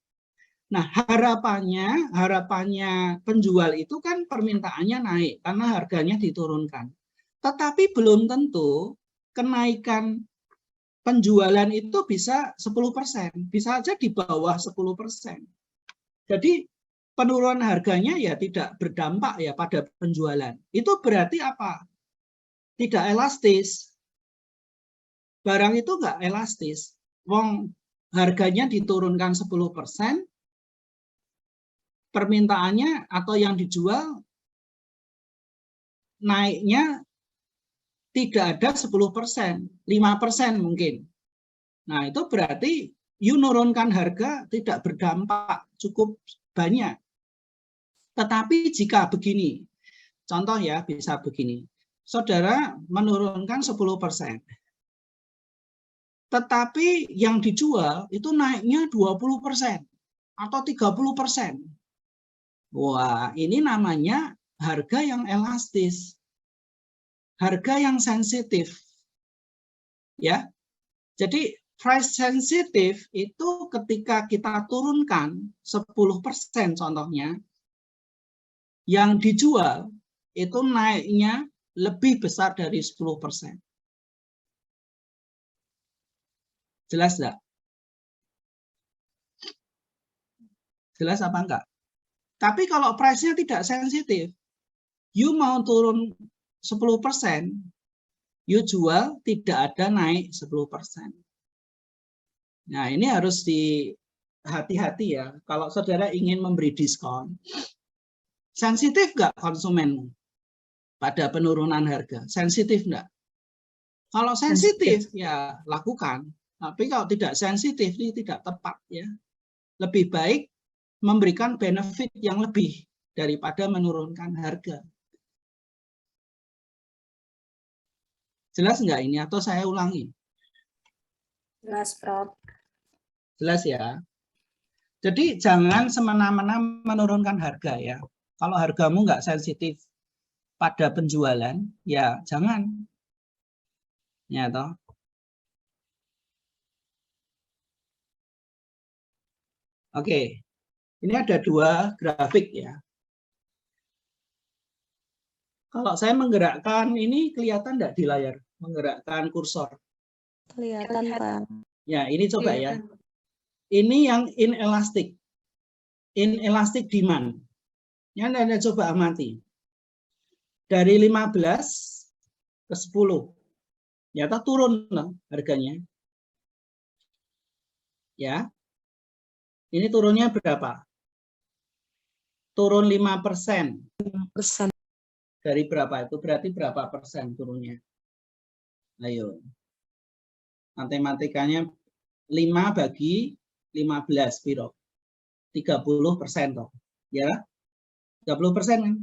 Nah, harapannya penjual itu kan permintaannya naik karena harganya diturunkan. Tetapi belum tentu kenaikan penjualan itu bisa 10%, bisa aja di bawah 10%. Jadi penurunan harganya ya tidak berdampak ya pada penjualan. Itu berarti apa? Tidak elastis. Barang itu nggak elastis. Wong harganya diturunkan 10%, permintaannya atau yang dijual naiknya tidak ada 10%, 5% mungkin. Nah, itu berarti you nurunkan harga tidak berdampak cukup banyak. Tetapi jika begini, contoh ya bisa begini, saudara menurunkan 10%, tetapi yang dijual itu naiknya 20% atau 30%. Wah, ini namanya harga yang elastis, harga yang sensitif. Ya, jadi price sensitive itu ketika kita turunkan 10% contohnya, yang dijual itu naiknya lebih besar dari 10%. Jelas enggak? Jelas apa enggak? Tapi kalau price-nya tidak sensitif, you mau turun 10%, you jual tidak ada naik 10%. Nah, ini harus hati-hati ya. Kalau saudara ingin memberi diskon, sensitif nggak konsumenmu pada penurunan harga? Sensitif nggak? Kalau sensitif, ya lakukan. Tapi kalau tidak sensitif, ini tidak tepat ya. Lebih baik memberikan benefit yang lebih daripada menurunkan harga. Jelas nggak ini atau saya ulangi? Jelas, Prof. Jelas ya. Jadi jangan semena-mena menurunkan harga ya. Kalau hargamu nggak sensitif pada penjualan, ya jangan. Ya toh. Oke, ini ada dua grafik ya. Kalau saya menggerakkan ini kelihatan nggak di layar? Menggerakkan kursor. Kelihatan, Pak. Ya, ini coba ya. Ini yang inelastic. Inelastic demand. Yang Anda coba amati. Dari 15 ke 10. Ternyata turun loh harganya. Ya. Ini turunnya berapa? Turun 5%. 5%. Dari berapa? Itu berarti berapa persen turunnya? Ayo. Matematikanya 5 bagi 15, piro? 30% toh. Ya. 30% kan?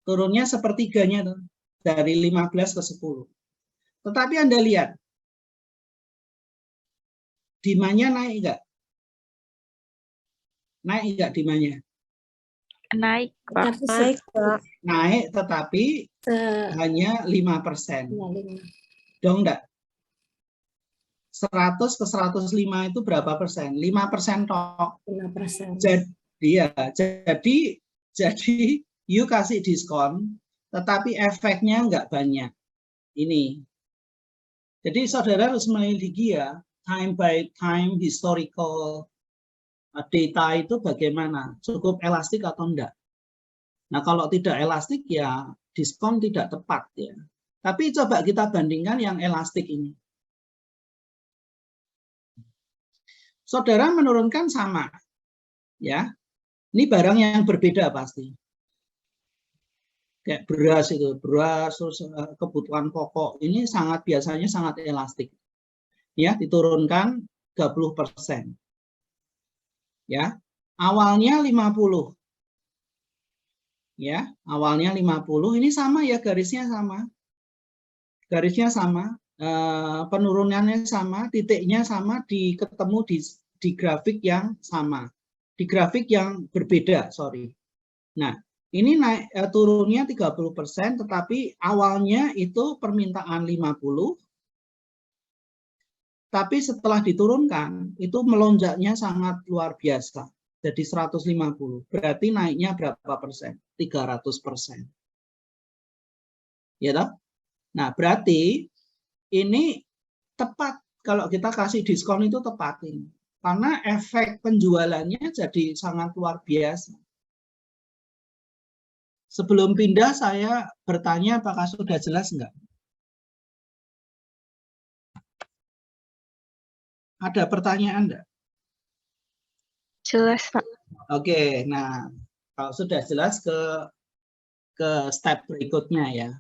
Turunnya sepertiganya tuh. Dari 15 ke 10. Tetapi Anda lihat. Demand-nya naik enggak? Naik enggak demand-nya? Naik, Pak. Naik, Pak. Naik tetapi hanya 5%. Dong enggak? 100 ke 105 itu berapa persen? 5% toh. 5%. Jadi you kasih diskon, tetapi efeknya enggak banyak. Ini. Jadi saudara harus menyelidiki ya, time by time historical data itu bagaimana, cukup elastik atau enggak. Nah kalau tidak elastik ya diskon tidak tepat ya. Tapi coba kita bandingkan yang elastik ini. Saudara menurunkan sama, ya. Ini barang yang berbeda pasti. Kayak beras itu, beras, kebutuhan pokok ini biasanya sangat elastik. Ya, diturunkan 30%. Ya, awalnya 50. Ya, awalnya 50. Ini sama ya, garisnya sama. Garisnya sama, penurunannya sama, titiknya sama, ketemu di grafik yang sama. Di grafik yang berbeda, sorry. Nah, ini naik turunnya 30%, tetapi awalnya itu permintaan 50. Tapi setelah diturunkan, itu melonjaknya sangat luar biasa. Jadi 150. Berarti naiknya berapa persen? 300%. Ya toh? Nah, berarti ini tepat kalau kita kasih diskon itu tepat ini. Karena efek penjualannya jadi sangat luar biasa. Sebelum pindah saya bertanya apakah sudah jelas enggak? Ada pertanyaan enggak? Jelas, Pak. Oke, nah kalau sudah jelas ke step berikutnya ya.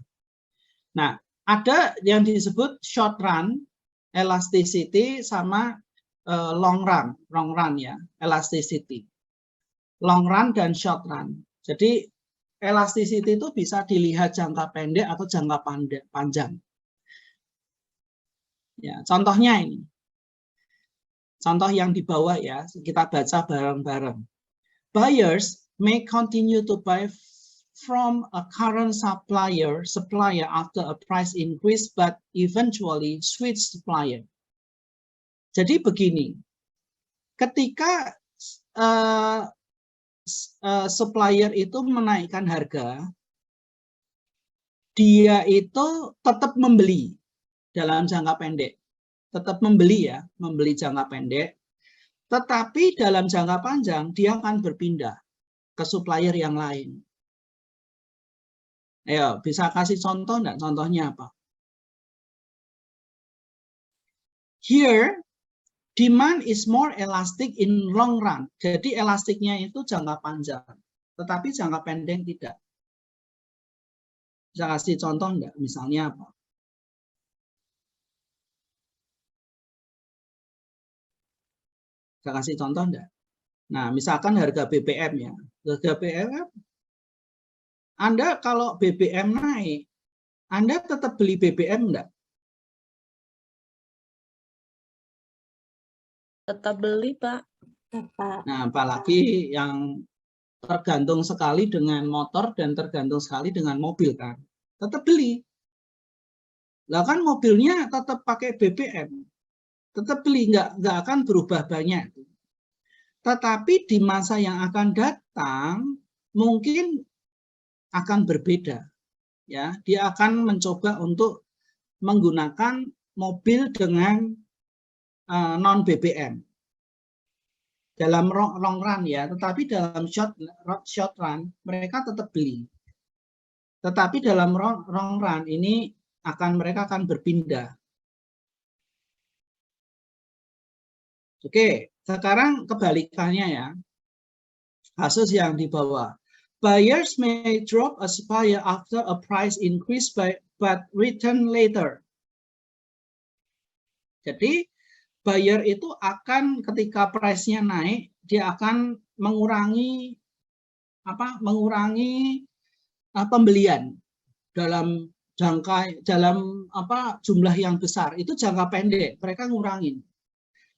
Nah, ada yang disebut short run elasticity sama long run ya, elasticity. Long run dan short run. Jadi elasticity itu bisa dilihat jangka pendek atau jangka panjang. Ya, contohnya ini. Contoh yang di bawah ya, kita baca bareng-bareng. Buyers may continue to buy from a current supplier after a price increase, but eventually switch supplier. Jadi begini, ketika supplier itu menaikkan harga, dia itu tetap membeli dalam jangka pendek. Tetap membeli ya, membeli jangka pendek. Tetapi dalam jangka panjang, dia akan berpindah ke supplier yang lain. Ayo, bisa kasih contoh enggak? Contohnya apa? Here, demand is more elastic in long run. Jadi elastiknya itu jangka panjang. Tetapi jangka pendek tidak. Bisa kasih contoh enggak? Misalnya apa? Saya kasih contoh enggak? Nah, misalkan harga BBM ya. Harga BBM, Anda kalau BBM naik, Anda tetap beli BBM enggak? Tetap beli, Pak. Tetap. Nah, apalagi yang tergantung sekali dengan motor dan tergantung sekali dengan mobil kan. Tetap beli. Lah kan mobilnya tetap pakai BBM. Tetap beli, nggak akan berubah banyak. Tetapi di masa yang akan datang mungkin akan berbeda. Ya, dia akan mencoba untuk menggunakan mobil dengan non BBM dalam long run ya. Tetapi dalam short run mereka tetap beli. Tetapi dalam long run ini mereka akan berpindah. Oke, sekarang kebalikannya ya. Kasus yang di bawah. Buyers may drop a supplier after a price increase but return later. Jadi buyer itu akan ketika price-nya naik, dia akan mengurangi pembelian dalam jumlah yang besar. Itu jangka pendek, mereka ngurangin.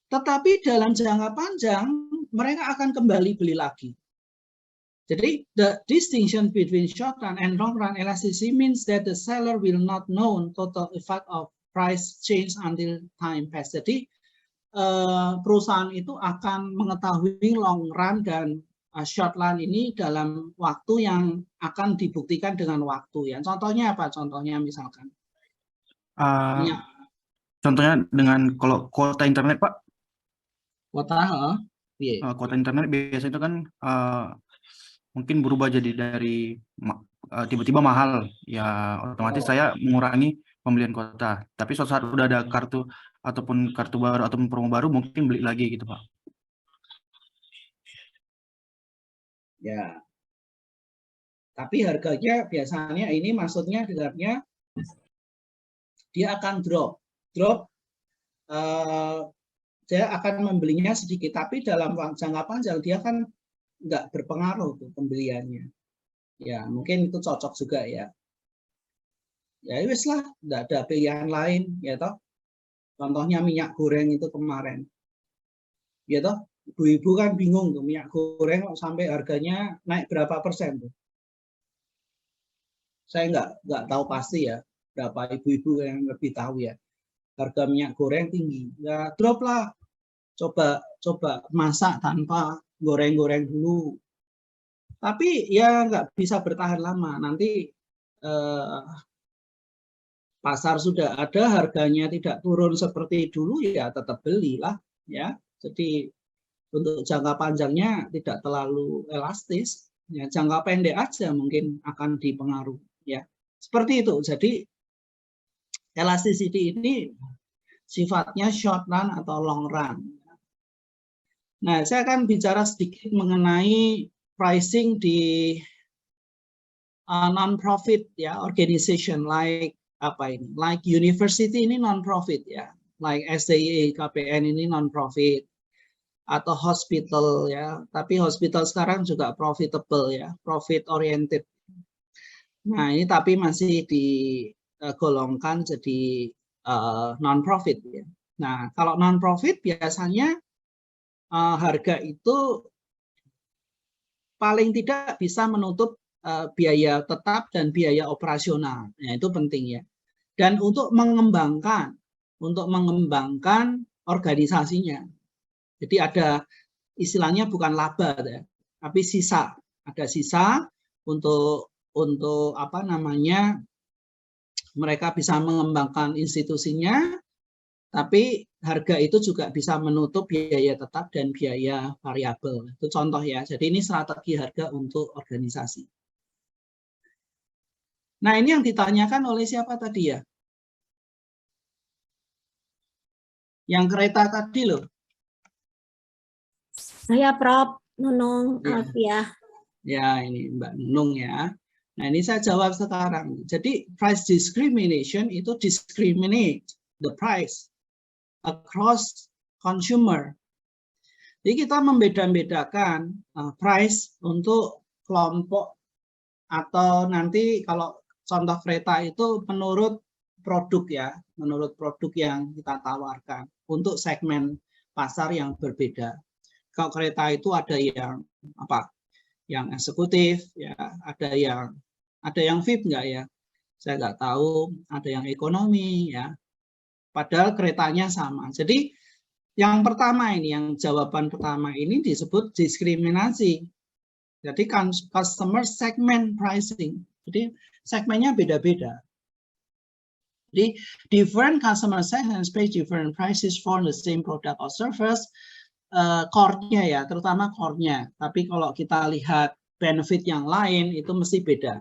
Tetapi dalam jangka panjang, mereka akan kembali beli lagi. Jadi, the distinction between short run and long run elasticity means that the seller will not know total effect of price change until time pass. Jadi, perusahaan itu akan mengetahui long run dan short run ini dalam waktu yang akan dibuktikan dengan waktu. Ya. Contohnya apa? Contohnya misalkan. Contohnya dengan kalau kuota internet, Pak. Kuota internet biasanya itu kan mungkin berubah jadi dari tiba-tiba mahal, ya otomatis saya mengurangi pembelian kuota. Tapi suatu saat udah ada kartu baru ataupun promo baru mungkin beli lagi gitu, Pak. Ya. Tapi harganya biasanya ini maksudnya dia akan drop. Saya akan membelinya sedikit, tapi dalam jangka panjang dia kan nggak berpengaruh tuh pembeliannya. Ya mungkin itu cocok juga ya. Ya wis lah, nggak ada pilihan lain ya toh. Contohnya minyak goreng itu kemarin, ya toh. Ibu-ibu kan bingung tuh minyak goreng sampai harganya naik berapa persen tuh. Saya nggak tahu pasti ya berapa, ibu-ibu yang lebih tahu ya. Harga minyak goreng tinggi, ya drop lah. Coba masak tanpa goreng-goreng dulu. Tapi ya nggak bisa bertahan lama. Nanti pasar sudah ada, harganya tidak turun seperti dulu, ya tetap belilah, ya. Jadi untuk jangka panjangnya tidak terlalu elastis, ya. Jangka pendek aja mungkin akan dipengaruhi, ya. Seperti itu. Jadi elasticity ini sifatnya short run atau long run. Nah, saya akan bicara sedikit mengenai pricing di non-profit, ya, organization like apa ini, like university ini non-profit, ya, like SDI, KPN ini non-profit, atau hospital, ya, tapi hospital sekarang juga profitable, ya, profit oriented. Nah, ini tapi masih digolongkan jadi non-profit, ya. Nah, kalau non-profit biasanya harga itu paling tidak bisa menutup biaya tetap dan biaya operasional. Nah, itu penting, ya. Dan untuk mengembangkan organisasinya. Jadi ada istilahnya bukan laba, ya, tapi sisa. Ada sisa untuk apa namanya, mereka bisa mengembangkan institusinya, tapi harga itu juga bisa menutup biaya tetap dan biaya variabel. Itu contoh, ya. Jadi ini strategi harga untuk organisasi. Nah, ini yang ditanyakan oleh siapa tadi, ya? Yang kereta tadi loh. Saya Prof. Nunung Alfiah. Ya, ini Mbak Nunung, ya. Nah, ini saya jawab sekarang. Jadi price discrimination itu discriminate the price across consumer. Jadi kita membeda-bedakan price untuk kelompok, atau nanti kalau contoh kereta itu menurut produk, ya, menurut produk yang kita tawarkan untuk segmen pasar yang berbeda. Kalau kereta itu ada yang apa? Yang eksekutif, ya, ada yang VIP enggak, ya? Saya nggak tahu. Ada yang ekonomi, ya. Padahal keretanya sama. Jadi yang pertama ini, yang jawaban pertama ini disebut diskriminasi. Jadi customer segment pricing. Jadi segmennya beda-beda. Jadi different customer segments pay different prices for the same product or service. Core-nya, ya, terutama core-nya. Tapi kalau kita lihat benefit yang lain itu mesti beda.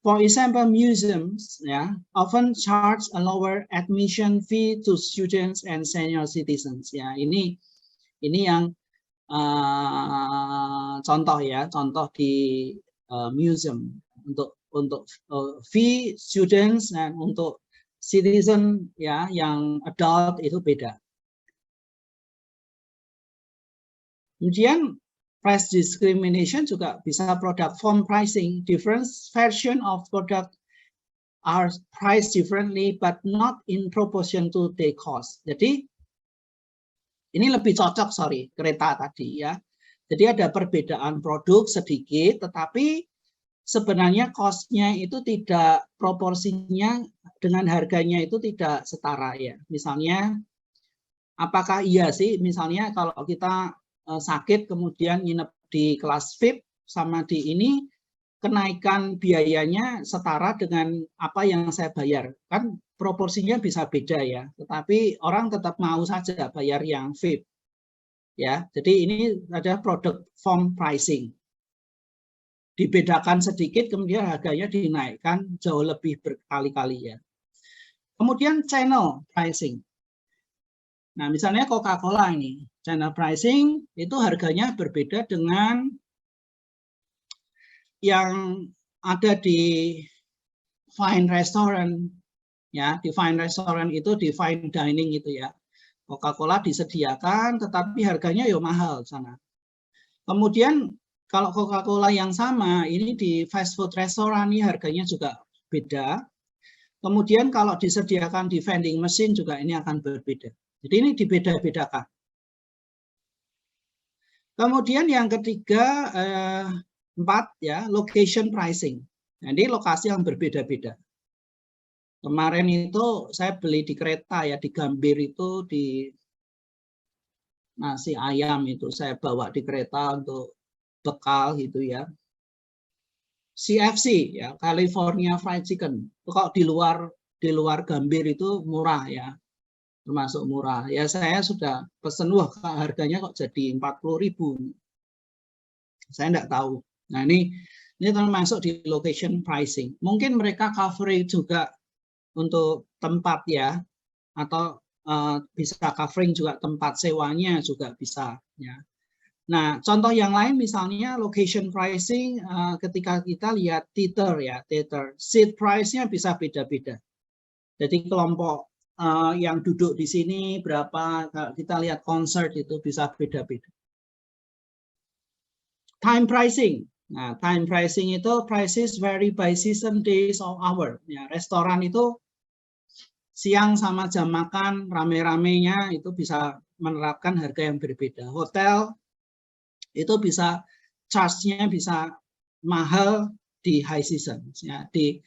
For example, museums, ya, often charge a lower admission fee to students and senior citizens. Ya, ini yang contoh, ya, contoh di museum untuk fee students dan untuk citizen, ya, yang adult itu beda. Kemudian price discrimination juga bisa product form pricing. Different version of product are priced differently but not in proportion to their cost. Jadi ini lebih cocok, kereta tadi, ya. Jadi ada perbedaan produk sedikit, tetapi sebenarnya cost-nya itu tidak, proporsinya dengan harganya itu tidak setara, ya. Misalnya, apakah iya sih, misalnya kalau kita sakit kemudian nginep di kelas VIP sama di ini, kenaikan biayanya setara dengan apa yang saya bayar, kan proporsinya bisa beda, ya, tetapi orang tetap mau saja bayar yang VIP, ya. Jadi ini ada product form pricing, dibedakan sedikit kemudian harganya dinaikkan jauh lebih berkali-kali, ya. Kemudian channel pricing. Nah, misalnya Coca-Cola ini, channel pricing itu harganya berbeda dengan yang ada di fine restaurant, ya. Di fine restaurant itu, di fine dining itu, ya. Coca-Cola disediakan, tetapi harganya ya mahal sana. Kemudian kalau Coca-Cola yang sama, ini di fast food restaurant ini harganya juga beda. Kemudian kalau disediakan di vending machine juga ini akan berbeda. Jadi ini dibeda-bedakan. Kemudian yang ketiga, 4, ya, location pricing. Jadi lokasi yang berbeda-beda. Kemarin itu saya beli di kereta, ya, di Gambir itu, di nasi ayam itu saya bawa di kereta untuk bekal gitu, ya. CFC, ya, California Fried Chicken. Itu kalau di luar di luar Gambir itu murah ya, termasuk murah. Ya saya sudah pesen, wah harganya kok jadi 40.000. Saya enggak tahu. Nah ini termasuk di location pricing. Mungkin mereka covering juga untuk tempat ya, atau bisa covering juga tempat sewanya juga bisa ya. Nah, contoh yang lain misalnya location pricing, ketika kita lihat theater ya, theater, seat price-nya bisa beda-beda. Jadi kelompok yang duduk di sini berapa, kita lihat konser itu bisa beda-beda. Time pricing. Nah, time pricing itu prices vary by season, days, or hour. Ya, restoran itu siang sama jam makan rame-ramenya itu bisa menerapkan harga yang berbeda. Hotel itu bisa charge-nya bisa mahal di high season ya, di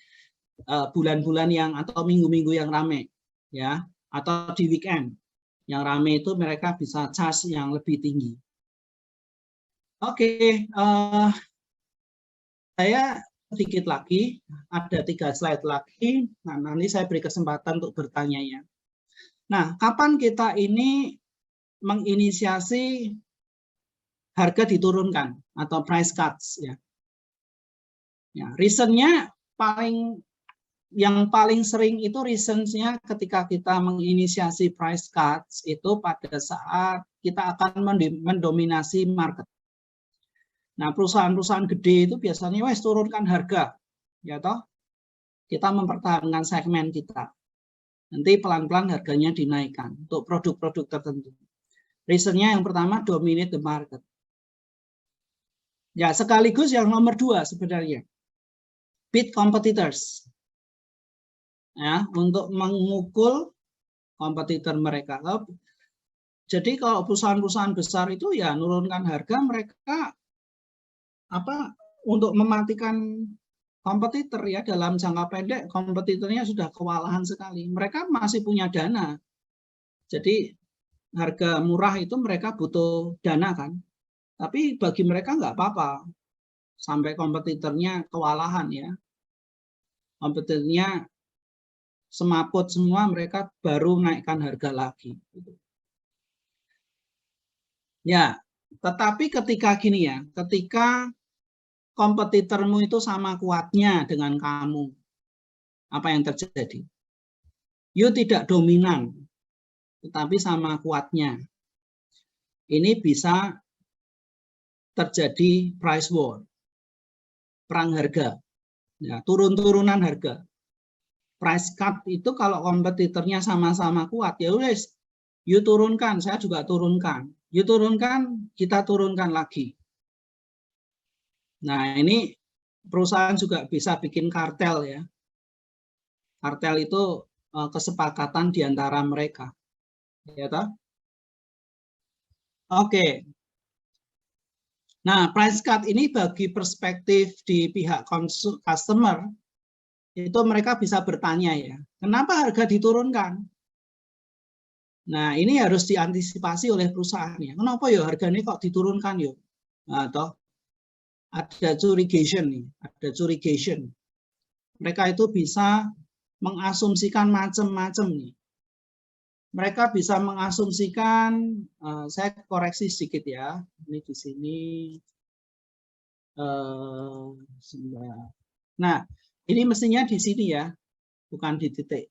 bulan-bulan yang atau minggu-minggu yang ramai ya, atau di weekend yang ramai itu mereka bisa charge yang lebih tinggi. Oke, saya sedikit lagi, ada 3 slide lagi. Nah, nanti saya beri kesempatan untuk bertanya ya. Nah, kapan kita ini menginisiasi harga diturunkan atau price cuts ya. Ya, reasonnya yang paling sering itu reasonsnya ketika kita menginisiasi price cuts itu pada saat kita akan mendominasi market. Nah, perusahaan-perusahaan gede itu biasanya wes turunkan harga, ya toh. Kita mempertahankan segmen kita. Nanti pelan-pelan harganya dinaikkan untuk produk-produk tertentu. Reasonnya yang pertama dominate the market. Ya, sekaligus yang nomor 2 sebenarnya, beat competitors. Ya, untuk mengukul kompetitor mereka. Jadi kalau perusahaan-perusahaan besar itu ya nurunkan harga, mereka untuk mematikan kompetitor ya, dalam jangka pendek kompetitornya sudah kewalahan sekali. Mereka masih punya dana. Jadi harga murah itu mereka butuh dana kan. Tapi bagi mereka nggak apa-apa, sampai kompetitornya kewalahan ya. Kompetitornya semaput semua, mereka baru naikkan harga lagi. Ya, tetapi ketika gini ya, ketika kompetitormu itu sama kuatnya dengan kamu, apa yang terjadi? You tidak dominan, tetapi sama kuatnya. Ini bisa terjadi price war, perang harga, ya, turun-turunan harga. Price cut itu kalau kompetitornya sama-sama kuat, ya wes, you turunkan, saya juga turunkan. You turunkan, kita turunkan lagi. Nah, ini perusahaan juga bisa bikin kartel ya. Kartel itu kesepakatan di antara mereka. Ya toh? Oke. Nah, price cut ini bagi perspektif di pihak customer, itu mereka bisa bertanya ya, kenapa harga diturunkan? Nah, ini harus diantisipasi oleh perusahaannya. Kenapa ya harganya kok diturunkan ya? Nah, toh ada curigation nih, ada curigation. Mereka itu bisa mengasumsikan macam-macam nih. Mereka bisa mengasumsikan, saya koreksi sedikit ya, ini di sini. Nah, ini mestinya di sini ya, bukan di titik.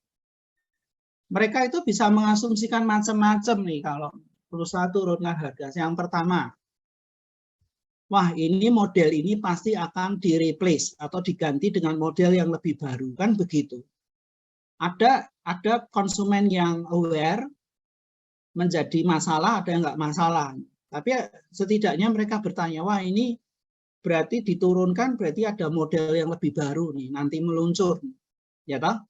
Mereka itu bisa mengasumsikan macam-macam nih kalau perusahaan turunkan harga. Yang pertama, wah ini model ini pasti akan di-replace atau diganti dengan model yang lebih baru, kan begitu. Ada konsumen yang aware, menjadi masalah, ada yang nggak masalah. Tapi setidaknya mereka bertanya, wah ini berarti diturunkan, berarti ada model yang lebih baru nih, nanti meluncur. Ya toh?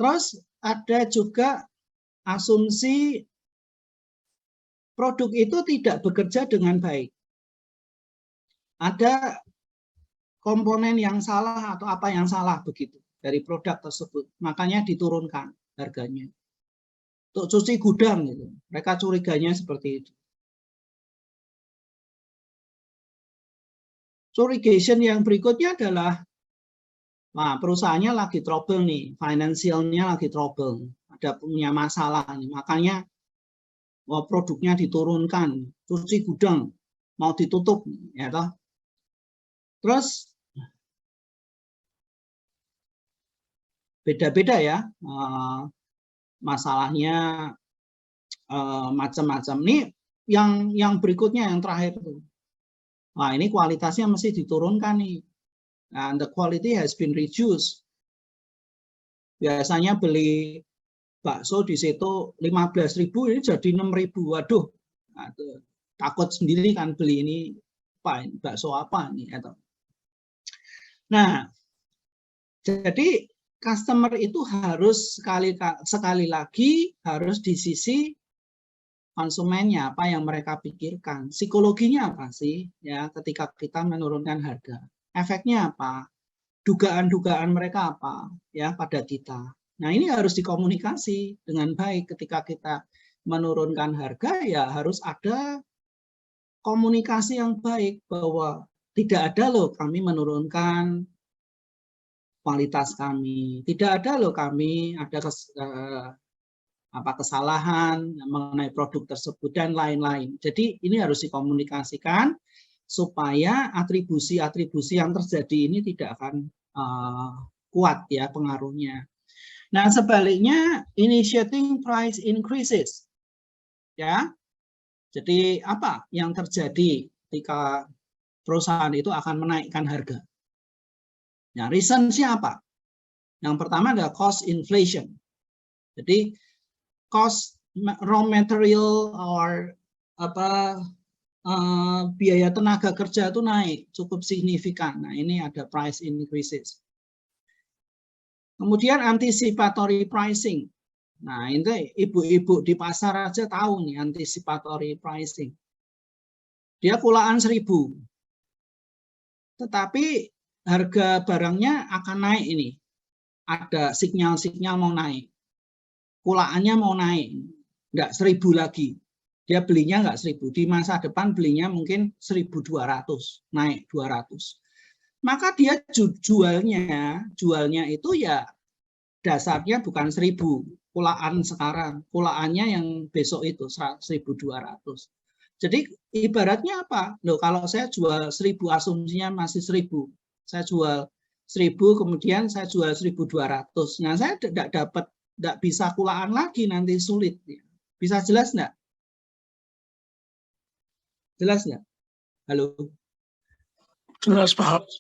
Terus ada juga asumsi produk itu tidak bekerja dengan baik. Ada komponen yang salah atau apa yang salah begitu dari produk tersebut, makanya diturunkan harganya. Untuk cuci gudang gitu, mereka curiganya seperti itu. Curigation yang berikutnya adalah Nah, perusahaannya lagi trouble nih, finansialnya lagi trouble, ada punya masalah nih, makanya produknya diturunkan, cuci gudang mau ditutup, ya toh. Terus beda-beda ya masalahnya, macam-macam. Nih yang berikutnya yang terakhir tuh. Nah, ini kualitasnya mesti diturunkan nih. Nah, the quality has been reduced. Biasanya beli bakso di situ 15.000 ini jadi 6.000. Waduh. Nah, takut sendiri kan beli ini bakso apa nih atau. Nah, jadi customer itu harus sekali lagi harus di sisi konsumennya, apa yang mereka pikirkan, psikologinya apa sih ya ketika kita menurunkan harga, efeknya apa, dugaan-dugaan mereka apa ya pada kita. Nah, ini harus dikomunikasi dengan baik. Ketika kita menurunkan harga ya harus ada komunikasi yang baik bahwa tidak ada loh kami menurunkan kualitas kami, tidak ada loh kami ada kesalahan mengenai produk tersebut dan lain-lain. Jadi ini harus dikomunikasikan supaya atribusi-atribusi yang terjadi ini tidak akan kuat ya pengaruhnya. Nah, sebaliknya initiating price increases. Ya. Jadi apa yang terjadi ketika perusahaan itu akan menaikkan harga? Nah, reason-nya apa? Yang pertama adalah cost inflation. Jadi cost raw material or biaya tenaga kerja itu naik cukup signifikan. Nah, ini ada price increases. Kemudian anticipatory pricing. Nah, ini ibu-ibu di pasar aja tahu nih anticipatory pricing. Dia kulaan 1.000. Tetapi harga barangnya akan naik ini. Ada sinyal-sinyal mau naik. Kulaannya mau naik. Enggak 1.000 lagi. Dia belinya enggak 1.000. Di masa depan belinya mungkin 1.200. Naik 200. Maka dia jualnya itu ya dasarnya bukan 1.000 kulaan sekarang, kulaannya yang besok itu 1.200. Jadi ibaratnya apa? Loh, kalau saya jual 1.000 asumsinya masih 1.000, saya jual 1.000 kemudian saya jual 1.200. Nah, saya tidak bisa kulaan lagi, nanti sulit. Bisa jelas enggak? Jelas enggak? Halo. Jelas, Pak.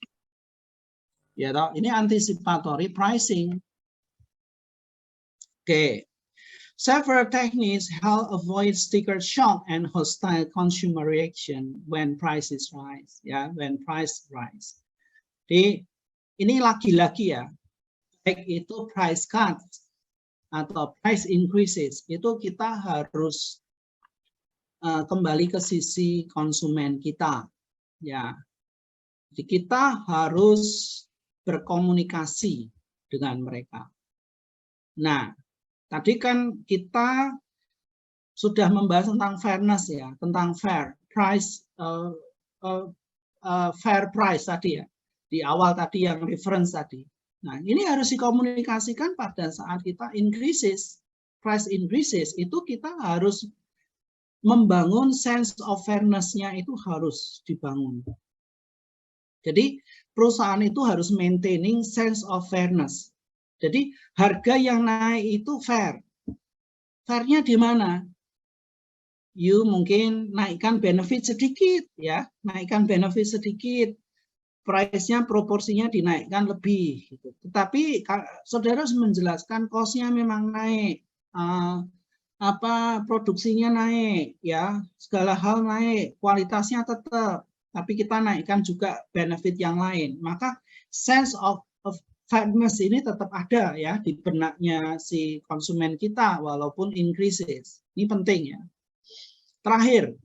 Ya, toh, ini anticipatory pricing. Oke. Several techniques help avoid sticker shock and hostile consumer reaction when prices rise. Ya, when price rise. Jadi ini lagi-lagi ya, baik itu price cut atau price increases, itu kita harus kembali ke sisi konsumen kita. Ya, jadi kita harus berkomunikasi dengan mereka. Nah, tadi kan kita sudah membahas tentang fairness ya, tentang fair price tadi ya, di awal tadi yang reference tadi. Nah, ini harus dikomunikasikan pada saat kita price increases, itu kita harus membangun sense of fairness-nya itu harus dibangun. Jadi perusahaan itu harus maintaining sense of fairness. Jadi harga yang naik itu fair. Fairnya di mana? You mungkin naikkan benefit sedikit ya, naikkan benefit sedikit. Price-nya proporsinya dinaikkan lebih. Gitu. Tetapi saudara harus menjelaskan cost-nya memang naik, produksinya naik, ya segala hal naik, kualitasnya tetap. Tapi kita naikkan juga benefit yang lain. Maka sense of fairness ini tetap ada ya di benaknya si konsumen kita walaupun increases. Ini penting ya. Terakhir,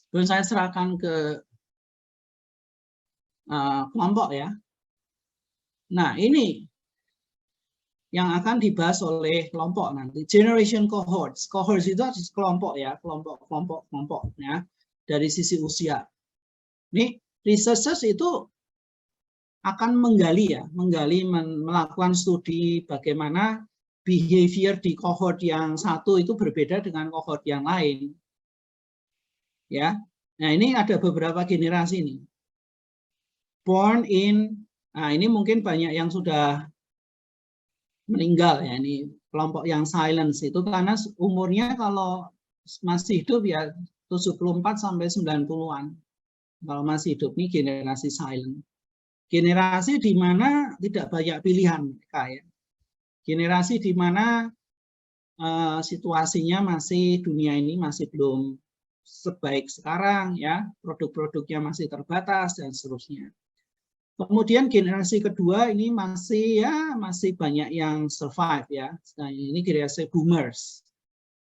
sebelum saya serahkan ke kelompok ya. Nah, ini yang akan dibahas oleh kelompok nanti. Generation cohorts. Cohorts itu adalah kelompok ya, kelompok ya dari sisi usia. Nih, researchers itu akan menggali melakukan studi bagaimana behavior di cohort yang satu itu berbeda dengan cohort yang lain. Ya. Nah, ini ada beberapa generasi nih. Born in, nah ini mungkin banyak yang sudah meninggal ya, ini kelompok yang silence itu karena umurnya kalau masih hidup ya 74 sampai 90-an. Kalau masih hidup ini generasi silent. Generasi di mana tidak banyak pilihan mereka ya. Generasi di mana situasinya masih dunia ini masih belum sebaik sekarang ya, produk-produknya masih terbatas dan seterusnya. Kemudian generasi kedua ini masih banyak yang survive ya. Nah, ini generasi boomers.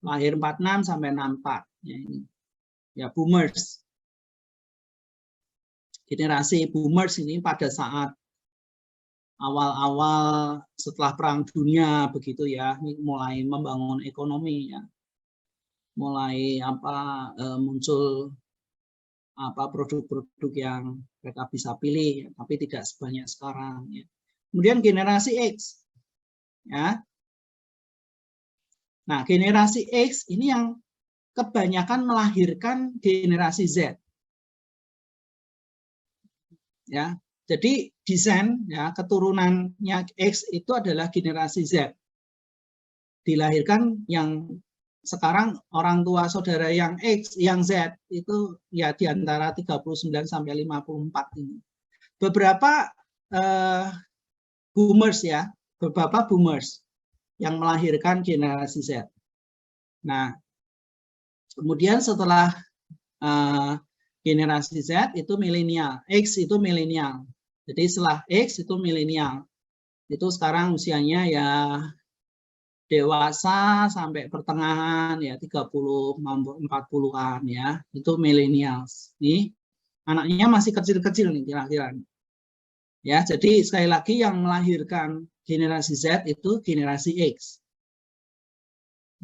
Lahir 46 sampai 64 ya ini. Ya boomers. Generasi boomers ini pada saat awal-awal setelah Perang Dunia begitu ya, mulai membangun ekonomi ya. Mulai muncul produk-produk yang mereka bisa pilih, ya, tapi tidak sebanyak sekarang. Ya. Kemudian generasi X, ya. Nah, generasi X ini yang kebanyakan melahirkan generasi Z, ya. Jadi desain, ya, keturunannya X itu adalah generasi Z, dilahirkan yang sekarang orang tua saudara yang X, yang Z itu ya di antara 39 sampai 54 ini. Beberapa boomers ya, beberapa boomers yang melahirkan generasi Z. Nah, kemudian setelah generasi Z itu milenial, X itu milenial. Jadi setelah X itu milenial. Itu sekarang usianya ya dewasa sampai pertengahan ya 30-40-an ya, itu millennials. Nih anaknya masih kecil-kecil nih kira-kira. Ya, jadi sekali lagi yang melahirkan generasi Z itu generasi X.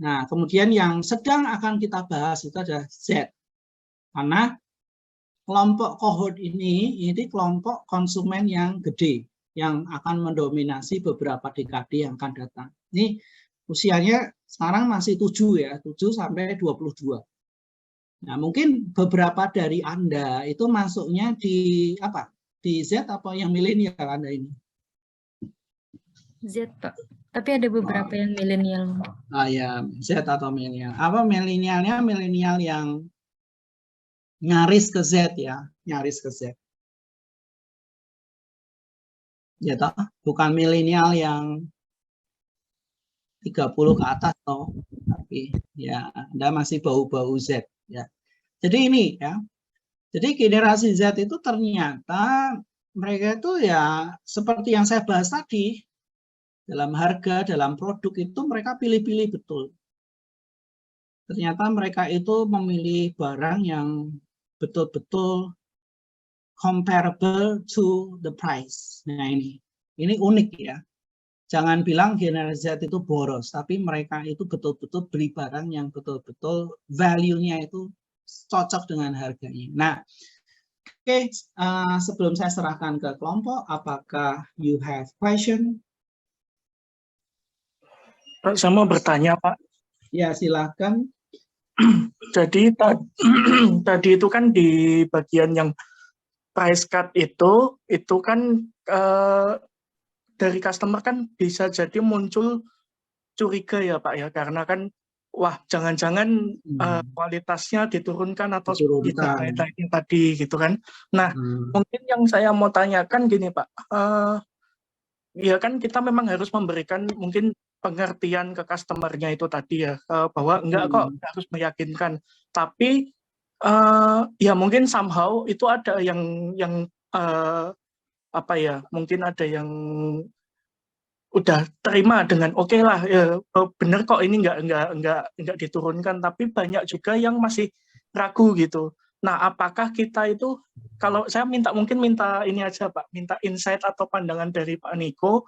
Nah, kemudian yang sedang akan kita bahas itu adalah Z. Karena kelompok cohort ini kelompok konsumen yang gede yang akan mendominasi beberapa dekade yang akan datang. Ini usianya sekarang masih 7 ya, 7 sampai 22. Nah, mungkin beberapa dari Anda itu masuknya di apa? Di Z atau yang milenial Anda ini? Z, Pak. Tapi ada beberapa yang milenial. Ah ya, Z atau milenial. Apa milenialnya? Milenial yang nyaris ke Z ya, nyaris ke Z. Ya toh, bukan milenial yang 30 ke atas toh, tapi ya Anda masih bau-bau Z ya. Jadi ini ya. Jadi generasi Z itu ternyata mereka itu ya seperti yang saya bahas tadi, dalam harga, dalam produk itu mereka pilih-pilih betul. Ternyata mereka itu memilih barang yang betul-betul comparable to the price. Nah ini unik ya. Jangan bilang generasi Z itu boros, tapi mereka itu betul-betul beli barang yang betul-betul value-nya itu cocok dengan harganya. Nah, oke, sebelum saya serahkan ke kelompok, apakah you have question? Pak, saya mau bertanya, Pak. Ya, silakan. Jadi tadi itu kan di bagian yang price cut itu kan dari customer kan bisa jadi muncul curiga ya Pak ya, karena kan wah jangan-jangan kualitasnya diturunkan atau lain-lain tadi gitu kan. Nah mungkin yang saya mau tanyakan gini Pak, ya kan kita memang harus memberikan mungkin pengertian ke customernya itu tadi ya, bahwa enggak kok harus meyakinkan, tapi ya mungkin somehow itu ada yang apa ya, mungkin ada yang udah terima dengan oke lah ya, bener kok ini enggak diturunkan, tapi banyak juga yang masih ragu gitu. Nah, apakah kita itu, kalau saya mungkin minta ini aja Pak, minta insight atau pandangan dari Pak Niko,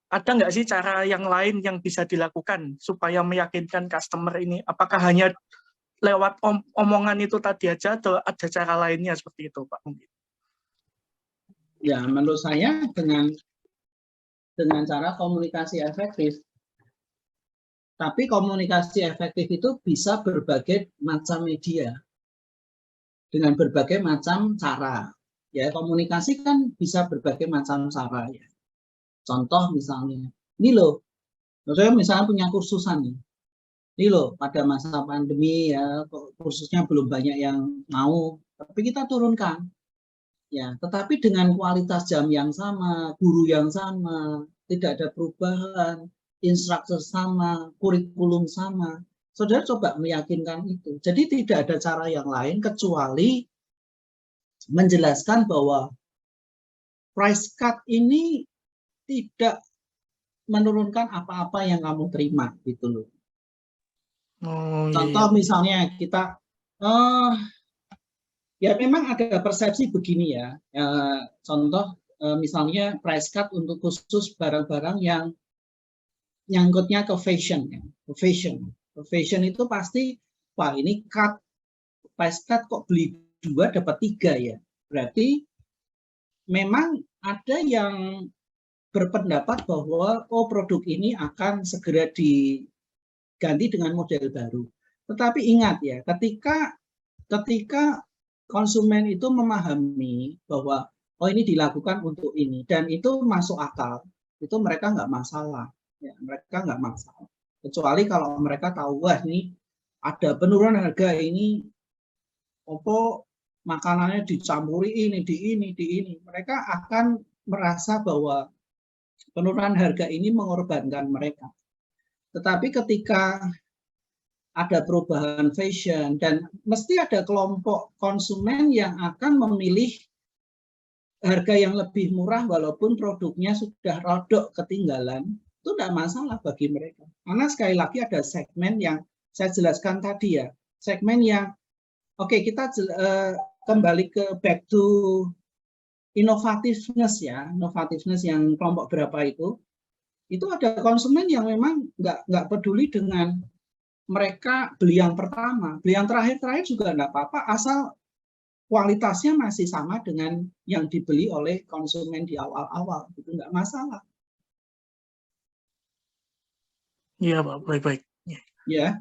ada nggak sih cara yang lain yang bisa dilakukan supaya meyakinkan customer ini? Apakah hanya lewat omongan itu tadi aja atau ada cara lainnya seperti itu Pak? Ya, menurut saya dengan cara komunikasi efektif. Tapi komunikasi efektif itu bisa berbagai macam media dengan berbagai macam cara. Ya, komunikasi kan bisa berbagai macam cara ya. Contoh misalnya, ini loh, saya misalnya punya kursusan nih. Ini loh, pada masa pandemi ya, kursusnya belum banyak yang mau, tapi kita turunkan. Ya, tetapi dengan kualitas jam yang sama, guru yang sama, tidak ada perubahan, instruktur sama, kurikulum sama. Saudara coba meyakinkan itu. Jadi tidak ada cara yang lain kecuali menjelaskan bahwa price cut ini tidak menurunkan apa-apa yang kamu terima gitu loh. Oh, Contoh iya. misalnya kita ya memang ada persepsi begini ya. Contoh misalnya price cut untuk khusus barang-barang yang nyangkutnya ke fashion ya. Fashion itu pasti wah ini price cut kok beli 2 dapat 3 ya. Berarti memang ada yang berpendapat bahwa produk ini akan segera diganti dengan model baru. Tetapi ingat ya, ketika konsumen itu memahami bahwa ini dilakukan untuk ini dan itu masuk akal, itu mereka nggak masalah. Ya, mereka nggak masalah. Kecuali kalau mereka tahu wah ini ada penurunan harga ini, makanannya dicampuri ini, di ini. Mereka akan merasa bahwa penurunan harga ini mengorbankan mereka. Tetapi ketika ada perubahan fashion dan mesti ada kelompok konsumen yang akan memilih harga yang lebih murah walaupun produknya sudah rodok ketinggalan, itu tidak masalah bagi mereka. Karena sekali lagi ada segmen yang saya jelaskan tadi ya, segmen yang kita kembali ke back to innovativeness ya, innovativeness yang kelompok berapa itu ada konsumen yang memang nggak peduli dengan mereka beli yang pertama, beli yang terakhir juga nggak apa-apa, asal kualitasnya masih sama dengan yang dibeli oleh konsumen di awal-awal, itu nggak masalah. Iya Pak, baik-baik. Ya.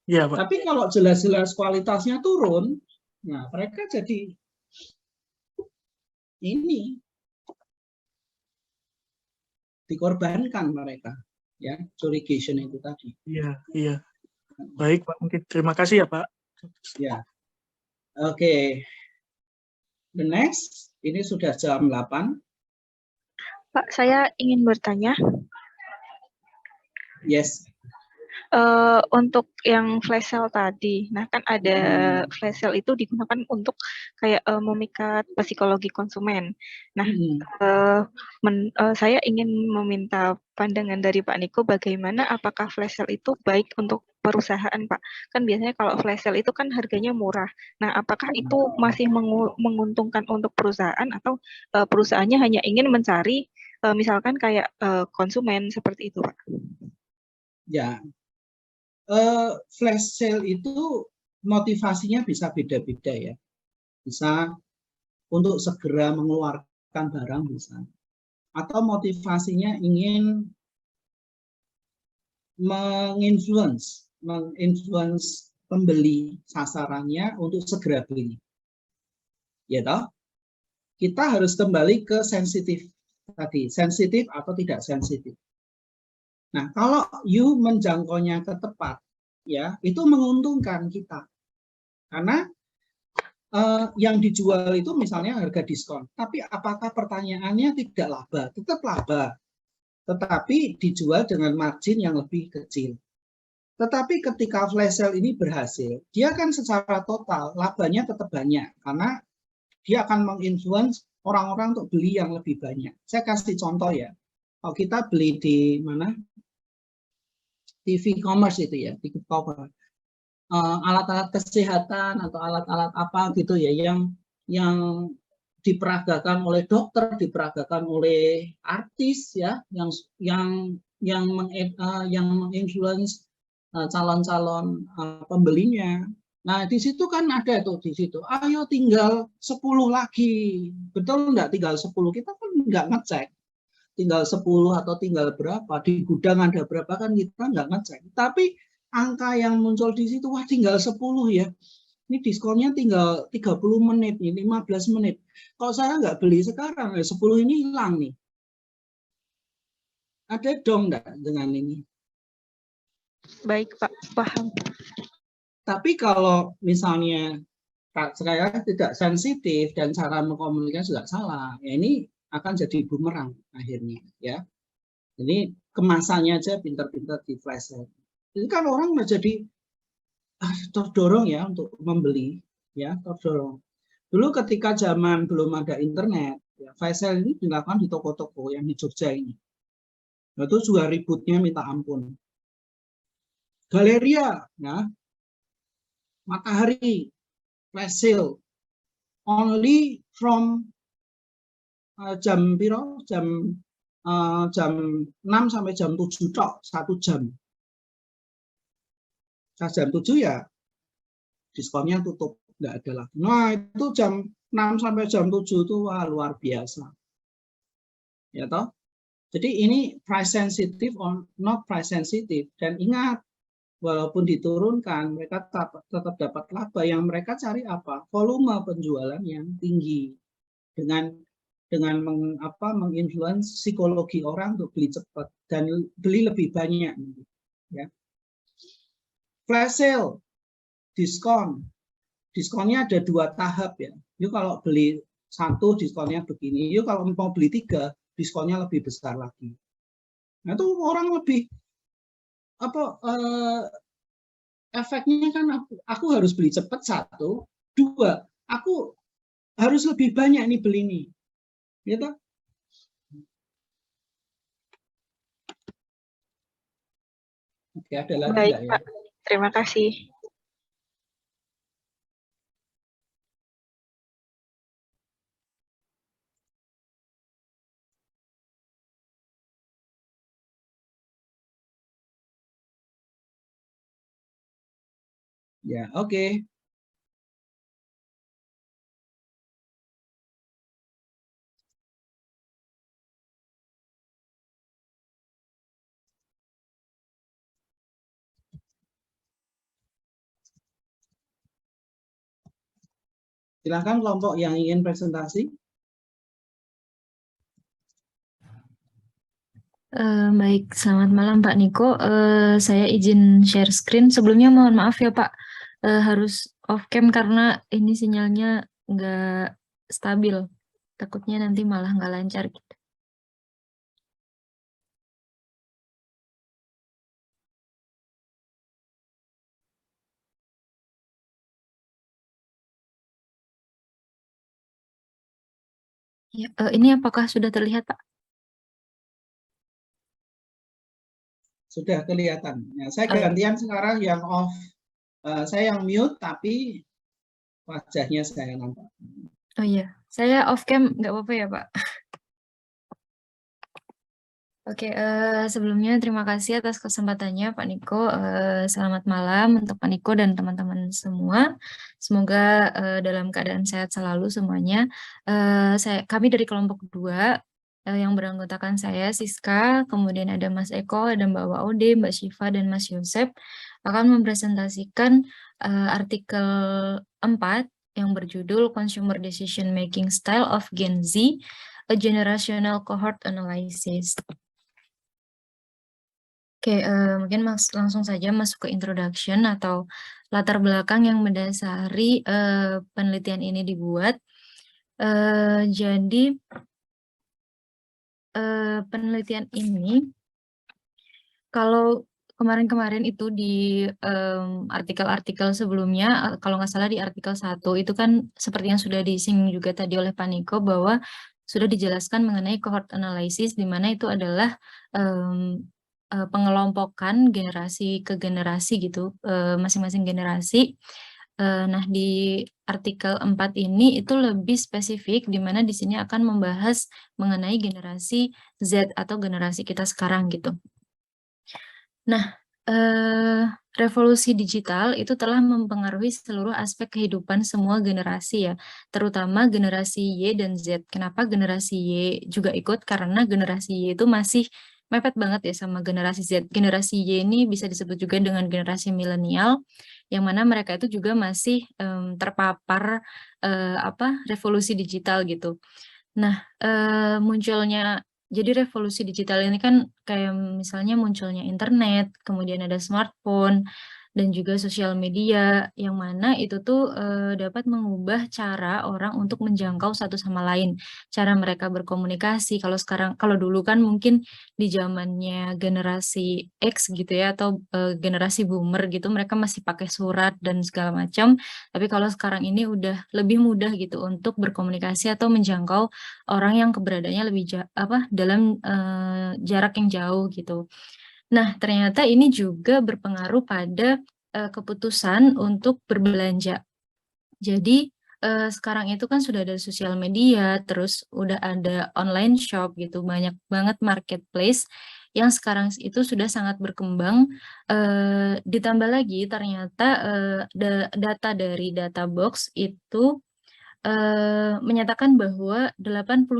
Iya Pak. Tapi kalau jelas-jelas kualitasnya turun, nah mereka jadi ini dikorbankan mereka, ya curigation itu tadi. Iya. Baik Pak, mungkin terima kasih ya Pak. Ya, oke. The next, ini sudah jam 8. Pak, saya ingin bertanya. Yes. Untuk yang flash sale tadi, nah kan ada flash sale itu digunakan untuk kayak memikat psikologi konsumen. Nah, saya ingin meminta pandangan dari Pak Niko, bagaimana apakah flash sale itu baik untuk perusahaan, Pak? Kan biasanya kalau flash sale itu kan harganya murah. Nah, apakah itu masih menguntungkan untuk perusahaan atau perusahaannya hanya ingin mencari misalkan kayak konsumen seperti itu, Pak? Ya. Flash sale itu motivasinya bisa beda-beda ya. Bisa untuk segera mengeluarkan barang bisa. Atau motivasinya ingin menginfluence pembeli sasarannya untuk segera beli. Ya toh? Kita harus kembali ke sensitif tadi, sensitif atau tidak sensitif. Nah, kalau you menjangkaunya ke tepat, ya itu menguntungkan kita. Karena yang dijual itu misalnya harga diskon. Tapi apakah pertanyaannya tidak laba? Tetap laba. Tetapi dijual dengan margin yang lebih kecil. Tetapi ketika flash sale ini berhasil, dia kan secara total labanya tetap banyak. Karena dia akan menginfluence orang-orang untuk beli yang lebih banyak. Saya kasih contoh ya. Kalau kita beli di mana? TV commerce itu ya, TV cover, alat-alat kesehatan atau alat-alat apa gitu ya, yang diperagakan oleh dokter, diperagakan oleh artis ya, yang menginfluence calon-calon pembelinya. Nah, di situ kan ada tuh di situ. Ayo tinggal 10 lagi. Betul enggak tinggal 10? Kita kan enggak ngecek. Tinggal 10 atau tinggal berapa, di gudang ada berapa kan kita enggak ngecek. Tapi angka yang muncul di situ, wah tinggal 10 ya. Ini diskonnya tinggal 30 menit, nih, 15 menit. Kalau saya nggak beli sekarang, 10 ini hilang nih. Ada dong enggak dengan ini? Baik, Pak, paham. Tapi kalau misalnya saya tidak sensitif dan cara mengkomunikasi juga salah, ya ini akan jadi bumerang akhirnya ya. Ini kemasannya aja pintar-pintar di flash sale. Ini kan orang menjadi terdorong ya untuk membeli ya, terdorong. Dulu ketika zaman belum ada internet, ya, flash sale ini dilakukan di toko-toko yang di Jogja ini. Nah, itu juga ributnya minta ampun. Galeria, ya, Matahari, flash sale, only from jam 6 sampai jam 7 tok, 1 jam. Jam 7 ya diskonnya tutup, nggak ada lagi. Nah itu jam 6 sampai jam 7 itu wah, luar biasa. Ya toh? Jadi ini price sensitive or not price sensitive. Dan ingat, walaupun diturunkan, mereka tetap dapat laba. Yang mereka cari apa? Volume penjualan yang tinggi. Dengan menginfluence psikologi orang untuk beli cepat dan beli lebih banyak. Ya. Flash sale, diskon. Diskonnya ada 2 tahap ya. Yuk kalau beli 1 diskonnya begini. Yuk kalau mau beli 3 diskonnya lebih besar lagi. Nah itu orang lebih efeknya kan aku harus beli cepat 1, 2 aku harus lebih banyak nih beli nih. Gitu. Oke, ada lagi Baik, enggak ya? Pak. Terima kasih. Ya, oke. Silakan kelompok yang ingin presentasi. Baik, selamat malam Pak Niko. Saya izin share screen. Sebelumnya mohon maaf ya Pak, harus off cam karena ini sinyalnya nggak stabil. Takutnya nanti malah nggak lancar gitu. Ya, ini apakah sudah terlihat Pak? Sudah kelihatan. Nah, saya gantian sekarang yang off. Saya yang mute tapi wajahnya saya nampak. Oh iya, saya off cam nggak apa-apa ya Pak? Oke, sebelumnya terima kasih atas kesempatannya Pak Niko. Selamat malam untuk Pak Niko dan teman-teman semua. Semoga dalam keadaan sehat selalu semuanya. Kami dari kelompok 2 yang beranggotakan saya, Siska, kemudian ada Mas Eko, ada Mbak Waode, Mbak Syifa, dan Mas Yosep akan mempresentasikan artikel 4 yang berjudul Consumer Decision Making Style of Gen Z, A Generational Cohort Analysis. Oke, mungkin langsung saja masuk ke introduction atau latar belakang yang mendasari penelitian ini dibuat. Jadi penelitian ini, kalau kemarin-kemarin itu di artikel-artikel sebelumnya, kalau nggak salah di artikel 1, itu kan seperti yang sudah disinggung juga tadi oleh Pak Niko, bahwa sudah dijelaskan mengenai cohort analysis, di mana itu adalah pengelompokan generasi ke generasi gitu, masing-masing generasi. Nah, di artikel 4 ini itu lebih spesifik, di mana di sini akan membahas mengenai generasi Z atau generasi kita sekarang gitu. Nah, revolusi digital itu telah mempengaruhi seluruh aspek kehidupan semua generasi ya, terutama generasi Y dan Z. Kenapa generasi Y juga ikut? Karena generasi Y itu masih mepet banget ya sama generasi Z. Generasi Y ini bisa disebut juga dengan generasi milenial, yang mana mereka itu juga masih terpapar revolusi digital gitu. Nah, munculnya jadi revolusi digital ini kan kayak misalnya munculnya internet, kemudian ada smartphone, dan juga sosial media, yang mana itu tuh dapat mengubah cara orang untuk menjangkau satu sama lain, cara mereka berkomunikasi. Kalau dulu kan mungkin di zamannya generasi X gitu ya, atau generasi boomer gitu, mereka masih pakai surat dan segala macam. Tapi kalau sekarang ini udah lebih mudah gitu untuk berkomunikasi atau menjangkau orang yang keberadaannya lebih dalam jarak yang jauh gitu. Nah, ternyata ini juga berpengaruh pada keputusan untuk berbelanja. Jadi sekarang itu kan sudah ada sosial media, terus udah ada online shop gitu, banyak banget marketplace yang sekarang itu sudah sangat berkembang. Ditambah lagi ternyata data dari Databox itu menyatakan bahwa 88,1%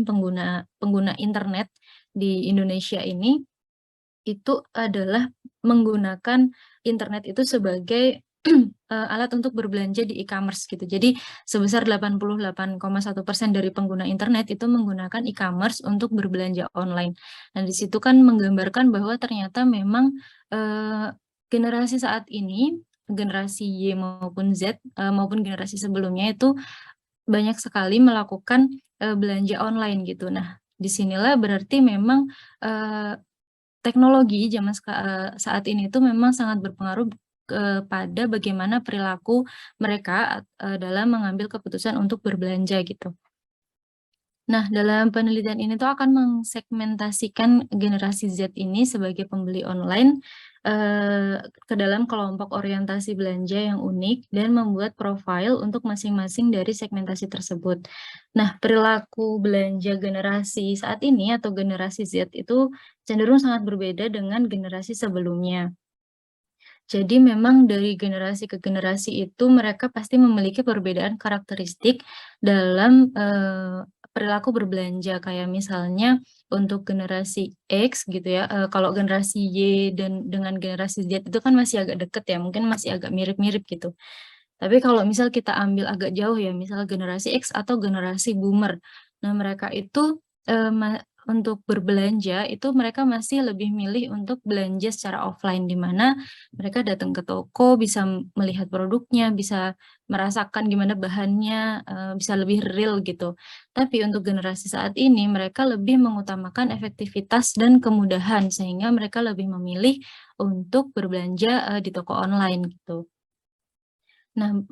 pengguna internet di Indonesia ini itu adalah menggunakan internet itu sebagai alat untuk berbelanja di e-commerce gitu. Jadi sebesar 88,1% dari pengguna internet itu menggunakan e-commerce untuk berbelanja online. Nah, di situ kan menggambarkan bahwa ternyata memang generasi saat ini, generasi Y maupun Z maupun generasi sebelumnya itu banyak sekali melakukan belanja online gitu. Nah, disinilah berarti memang teknologi zaman saat ini itu memang sangat berpengaruh kepada bagaimana perilaku mereka dalam mengambil keputusan untuk berbelanja gitu. Nah, dalam penelitian ini tuh akan mengsegmentasikan generasi Z ini sebagai pembeli online ke dalam kelompok orientasi belanja yang unik dan membuat profil untuk masing-masing dari segmentasi tersebut. Nah, perilaku belanja generasi saat ini atau generasi Z itu cenderung sangat berbeda dengan generasi sebelumnya. Jadi memang dari generasi ke generasi itu mereka pasti memiliki perbedaan karakteristik dalam perilaku berbelanja. Kayak misalnya untuk generasi X gitu ya, kalau generasi Y dan dengan generasi Z itu kan masih agak deket ya, mungkin masih agak mirip-mirip gitu. Tapi kalau misal kita ambil agak jauh ya, misal generasi X atau generasi boomer. Nah, mereka itu untuk berbelanja itu mereka masih lebih milih untuk belanja secara offline, di mana mereka datang ke toko, bisa melihat produknya, bisa merasakan gimana bahannya, bisa lebih real gitu. Tapi untuk generasi saat ini mereka lebih mengutamakan efektivitas dan kemudahan, sehingga mereka lebih memilih untuk berbelanja di toko online gitu. Nah,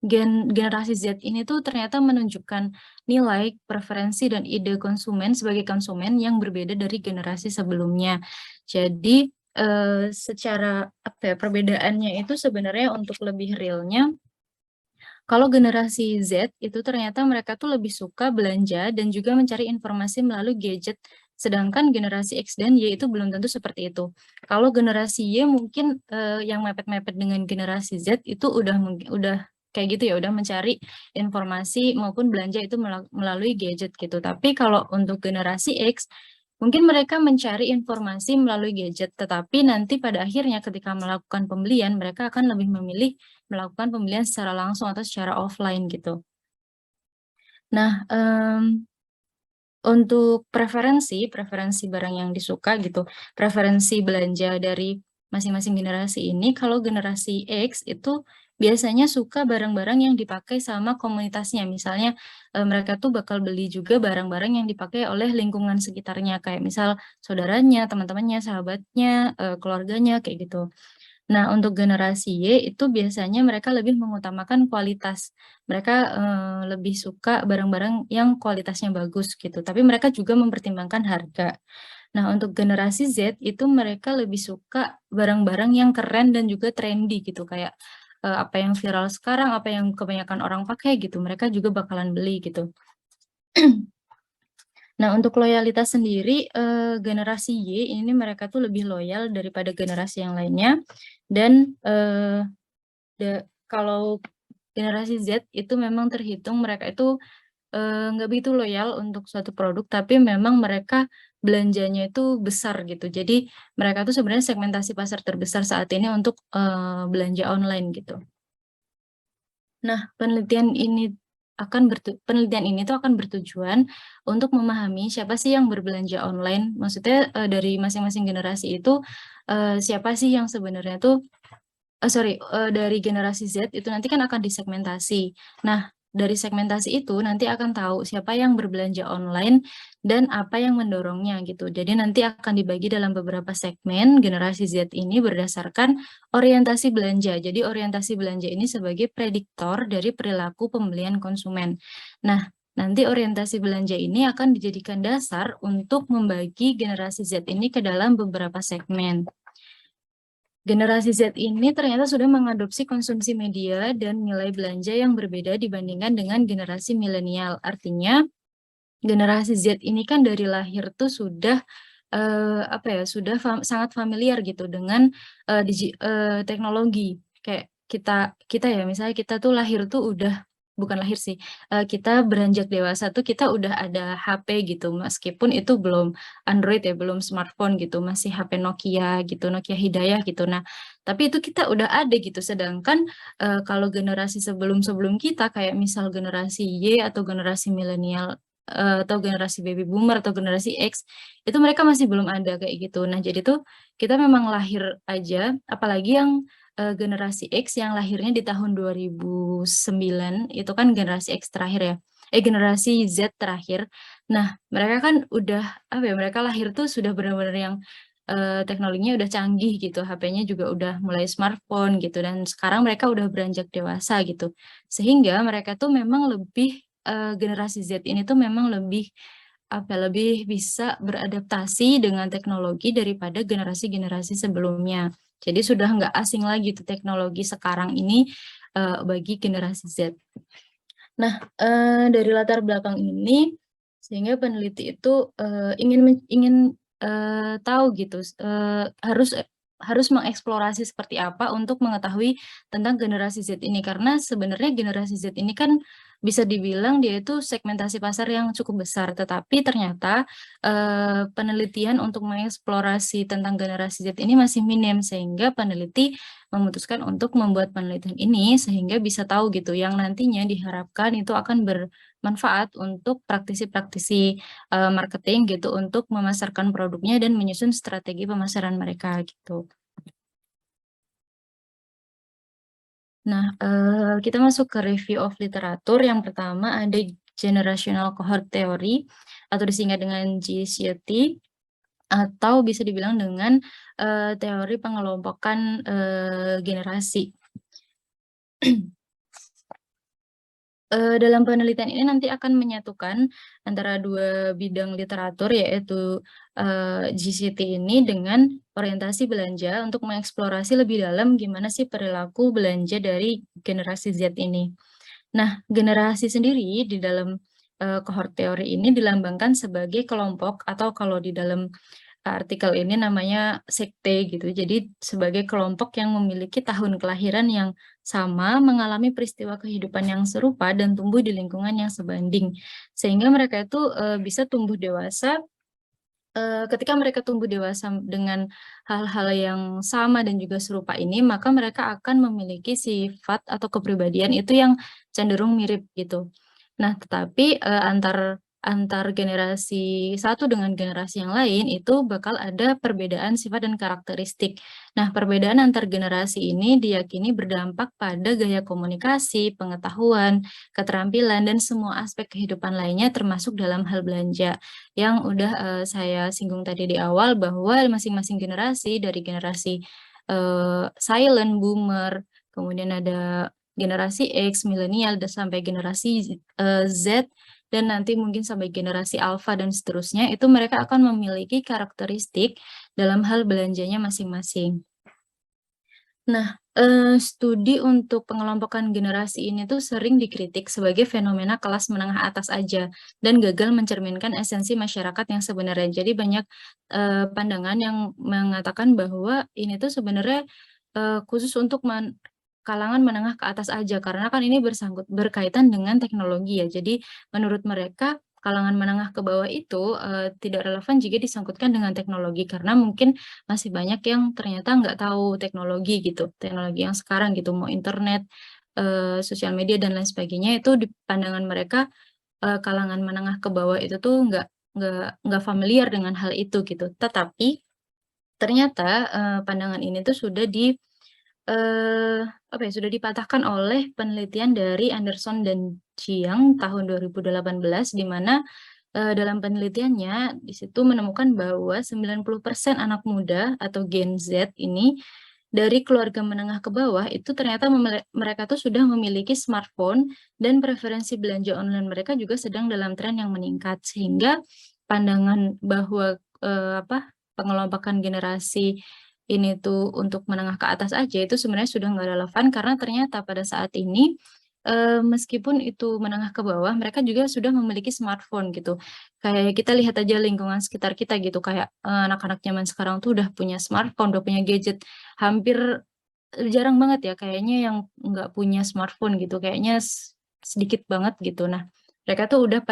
generasi Z ini tuh ternyata menunjukkan nilai, preferensi, dan ide konsumen sebagai konsumen yang berbeda dari generasi sebelumnya. Jadi secara perbedaannya itu sebenarnya untuk lebih realnya, kalau generasi Z itu ternyata mereka tuh lebih suka belanja dan juga mencari informasi melalui gadget, sedangkan generasi X dan Y itu belum tentu seperti itu. Kalau generasi Y mungkin yang mepet-mepet dengan generasi Z itu udah kayak gitu ya, udah mencari informasi maupun belanja itu melalui gadget gitu. Tapi kalau untuk generasi X, mungkin mereka mencari informasi melalui gadget, tetapi nanti pada akhirnya ketika melakukan pembelian, mereka akan lebih memilih melakukan pembelian secara langsung atau secara offline gitu. Nah, untuk preferensi barang yang disuka gitu, preferensi belanja dari masing-masing generasi ini, kalau generasi X itu biasanya suka barang-barang yang dipakai sama komunitasnya. Misalnya mereka tuh bakal beli juga barang-barang yang dipakai oleh lingkungan sekitarnya, kayak misal saudaranya, teman-temannya, sahabatnya, keluarganya, kayak gitu. Nah, untuk generasi Y itu biasanya mereka lebih mengutamakan kualitas. Mereka lebih suka barang-barang yang kualitasnya bagus gitu, tapi mereka juga mempertimbangkan harga. Nah, untuk generasi Z itu mereka lebih suka barang-barang yang keren dan juga trendy gitu, kayak apa yang viral sekarang, apa yang kebanyakan orang pakai gitu, mereka juga bakalan beli gitu. Nah, untuk loyalitas sendiri, generasi Y ini mereka tuh lebih loyal daripada generasi yang lainnya dan, kalau generasi Z itu memang terhitung mereka itu, nggak begitu loyal untuk suatu produk, tapi memang mereka belanjanya itu besar gitu. Jadi mereka tuh sebenarnya segmentasi pasar terbesar saat ini untuk, belanja online gitu. Nah, penelitian ini tuh akan bertujuan untuk memahami siapa sih yang berbelanja online. Maksudnya, dari masing-masing generasi itu, siapa sih yang sebenarnya tuh dari generasi Z itu nanti kan akan disegmentasi. Nah, dari segmentasi itu nanti akan tahu siapa yang berbelanja online dan apa yang mendorongnya gitu. Jadi nanti akan dibagi dalam beberapa segmen generasi Z ini berdasarkan orientasi belanja. Jadi orientasi belanja ini sebagai prediktor dari perilaku pembelian konsumen. Nah, nanti orientasi belanja ini akan dijadikan dasar untuk membagi generasi Z ini ke dalam beberapa segmen. Generasi Z ini ternyata sudah mengadopsi konsumsi media dan nilai belanja yang berbeda dibandingkan dengan generasi milenial. Artinya, generasi Z ini kan dari lahir tuh sudah sudah sangat familiar gitu dengan teknologi. Kayak kita ya, misalnya kita tuh lahir tuh bukan lahir sih, kita beranjak dewasa tuh kita udah ada HP gitu, meskipun itu belum Android ya, belum smartphone gitu, masih HP Nokia gitu, Nokia Hidayah gitu. Nah, tapi itu kita udah ada gitu, sedangkan kalau generasi sebelum-sebelum kita kayak misal generasi Y atau generasi milenial atau generasi baby boomer atau generasi X, itu mereka masih belum ada kayak gitu. Nah, jadi tuh kita memang lahir aja, apalagi yang generasi X yang lahirnya di tahun 2009, itu kan generasi X terakhir ya, generasi Z terakhir. Nah, mereka kan udah, mereka lahir tuh sudah benar-benar yang teknologinya udah canggih gitu, HP-nya juga udah mulai smartphone gitu, dan sekarang mereka udah beranjak dewasa gitu. Sehingga mereka tuh memang lebih, generasi Z ini tuh memang lebih lebih bisa beradaptasi dengan teknologi daripada generasi-generasi sebelumnya. Jadi sudah nggak asing lagi tuh teknologi sekarang ini bagi generasi Z. Nah, dari latar belakang ini sehingga peneliti itu ingin tahu gitu, harus mengeksplorasi seperti apa untuk mengetahui tentang generasi Z ini. Karena sebenarnya generasi Z ini kan bisa dibilang dia itu segmentasi pasar yang cukup besar, tetapi ternyata penelitian untuk mengeksplorasi tentang generasi Z ini masih minim, sehingga peneliti memutuskan untuk membuat penelitian ini sehingga bisa tahu gitu yang nantinya diharapkan itu akan bermanfaat untuk praktisi-praktisi marketing gitu untuk memasarkan produknya dan menyusun strategi pemasaran mereka gitu. Nah, kita masuk ke review of literatur. Yang pertama ada Generational Cohort Theory atau disingkat dengan GCT, atau bisa dibilang dengan teori pengelompokan generasi. Dalam penelitian ini nanti akan menyatukan antara dua bidang literatur, yaitu GCT ini dengan orientasi belanja untuk mengeksplorasi lebih dalam gimana sih perilaku belanja dari generasi Z ini. Nah, generasi sendiri di dalam cohort teori ini dilambangkan sebagai kelompok, atau kalau di dalam artikel ini namanya sekte gitu. Jadi sebagai kelompok yang memiliki tahun kelahiran yang sama, mengalami peristiwa kehidupan yang serupa dan tumbuh di lingkungan yang sebanding. Sehingga mereka itu bisa tumbuh dewasa. Ketika mereka tumbuh dewasa dengan hal-hal yang sama dan juga serupa ini, maka mereka akan memiliki sifat atau kepribadian itu yang cenderung mirip gitu. Nah, tetapi antar generasi satu dengan generasi yang lain itu bakal ada perbedaan sifat dan karakteristik. Nah, perbedaan antar generasi ini diyakini berdampak pada gaya komunikasi, pengetahuan, keterampilan, dan semua aspek kehidupan lainnya termasuk dalam hal belanja. Yang udah saya singgung tadi di awal bahwa masing-masing generasi, dari generasi silent, boomer, kemudian ada generasi X, milenial, dan sampai generasi Z, dan nanti mungkin sampai generasi alpha dan seterusnya, itu mereka akan memiliki karakteristik dalam hal belanjanya masing-masing. Nah, studi untuk pengelompokan generasi ini tuh sering dikritik sebagai fenomena kelas menengah atas aja dan gagal mencerminkan esensi masyarakat yang sebenarnya. Jadi banyak pandangan yang mengatakan bahwa ini tuh sebenarnya khusus untuk kalangan menengah ke atas aja karena kan ini berkaitan dengan teknologi ya. Jadi menurut mereka kalangan menengah ke bawah itu tidak relevan jika disangkutkan dengan teknologi karena mungkin masih banyak yang ternyata nggak tahu teknologi gitu, teknologi yang sekarang gitu, mau internet, sosial media dan lain sebagainya itu di pandangan mereka kalangan menengah ke bawah itu tuh nggak familiar dengan hal itu gitu. Tetapi ternyata pandangan ini tuh sudah sudah dipatahkan oleh penelitian dari Anderson dan Chiang tahun 2018 di mana dalam penelitiannya di situ menemukan bahwa 90% anak muda atau Gen Z ini dari keluarga menengah ke bawah itu ternyata mereka tuh sudah memiliki smartphone dan preferensi belanja online mereka juga sedang dalam tren yang meningkat sehingga pandangan bahwa pengelompokan generasi ini tuh untuk menengah ke atas aja itu sebenarnya sudah nggak relevan karena ternyata pada saat ini meskipun itu menengah ke bawah, mereka juga sudah memiliki smartphone gitu. Kayak kita lihat aja lingkungan sekitar kita gitu, kayak anak-anak zaman sekarang tuh udah punya smartphone, udah punya gadget. Hampir jarang banget ya kayaknya yang nggak punya smartphone gitu, kayaknya sedikit banget gitu. Nah, mereka tuh udah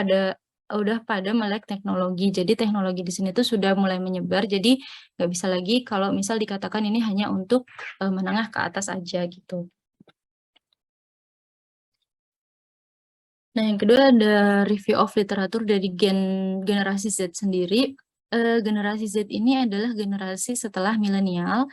pada melek teknologi. Jadi teknologi di sini tuh sudah mulai menyebar, jadi nggak bisa lagi kalau misal dikatakan ini hanya untuk menengah ke atas aja gitu. Nah, yang kedua ada review of literatur dari generasi Z sendiri. Generasi Z ini adalah generasi setelah milenial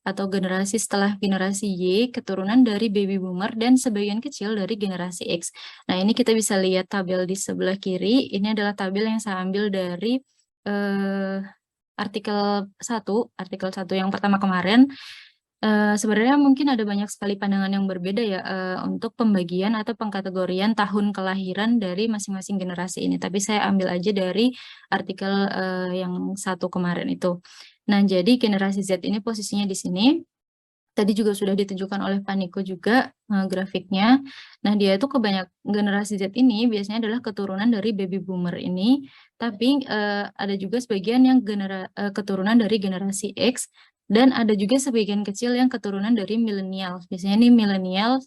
atau generasi setelah generasi Y, keturunan dari baby boomer dan sebagian kecil dari generasi X. Nah, ini kita bisa lihat tabel di sebelah kiri. Ini adalah tabel yang saya ambil dari artikel 1 yang pertama kemarin. Sebenarnya mungkin ada banyak sekali pandangan yang berbeda ya untuk pembagian atau pengkategorian tahun kelahiran dari masing-masing generasi ini. Tapi saya ambil aja dari artikel yang 1 kemarin itu. Nah, jadi generasi Z ini posisinya di sini. Tadi juga sudah ditunjukkan oleh Pak Niko juga grafiknya. Nah, dia itu generasi Z ini biasanya adalah keturunan dari baby boomer ini, tapi ada juga sebagian yang keturunan dari generasi X dan ada juga sebagian kecil yang keturunan dari milenial. Biasanya ini milenial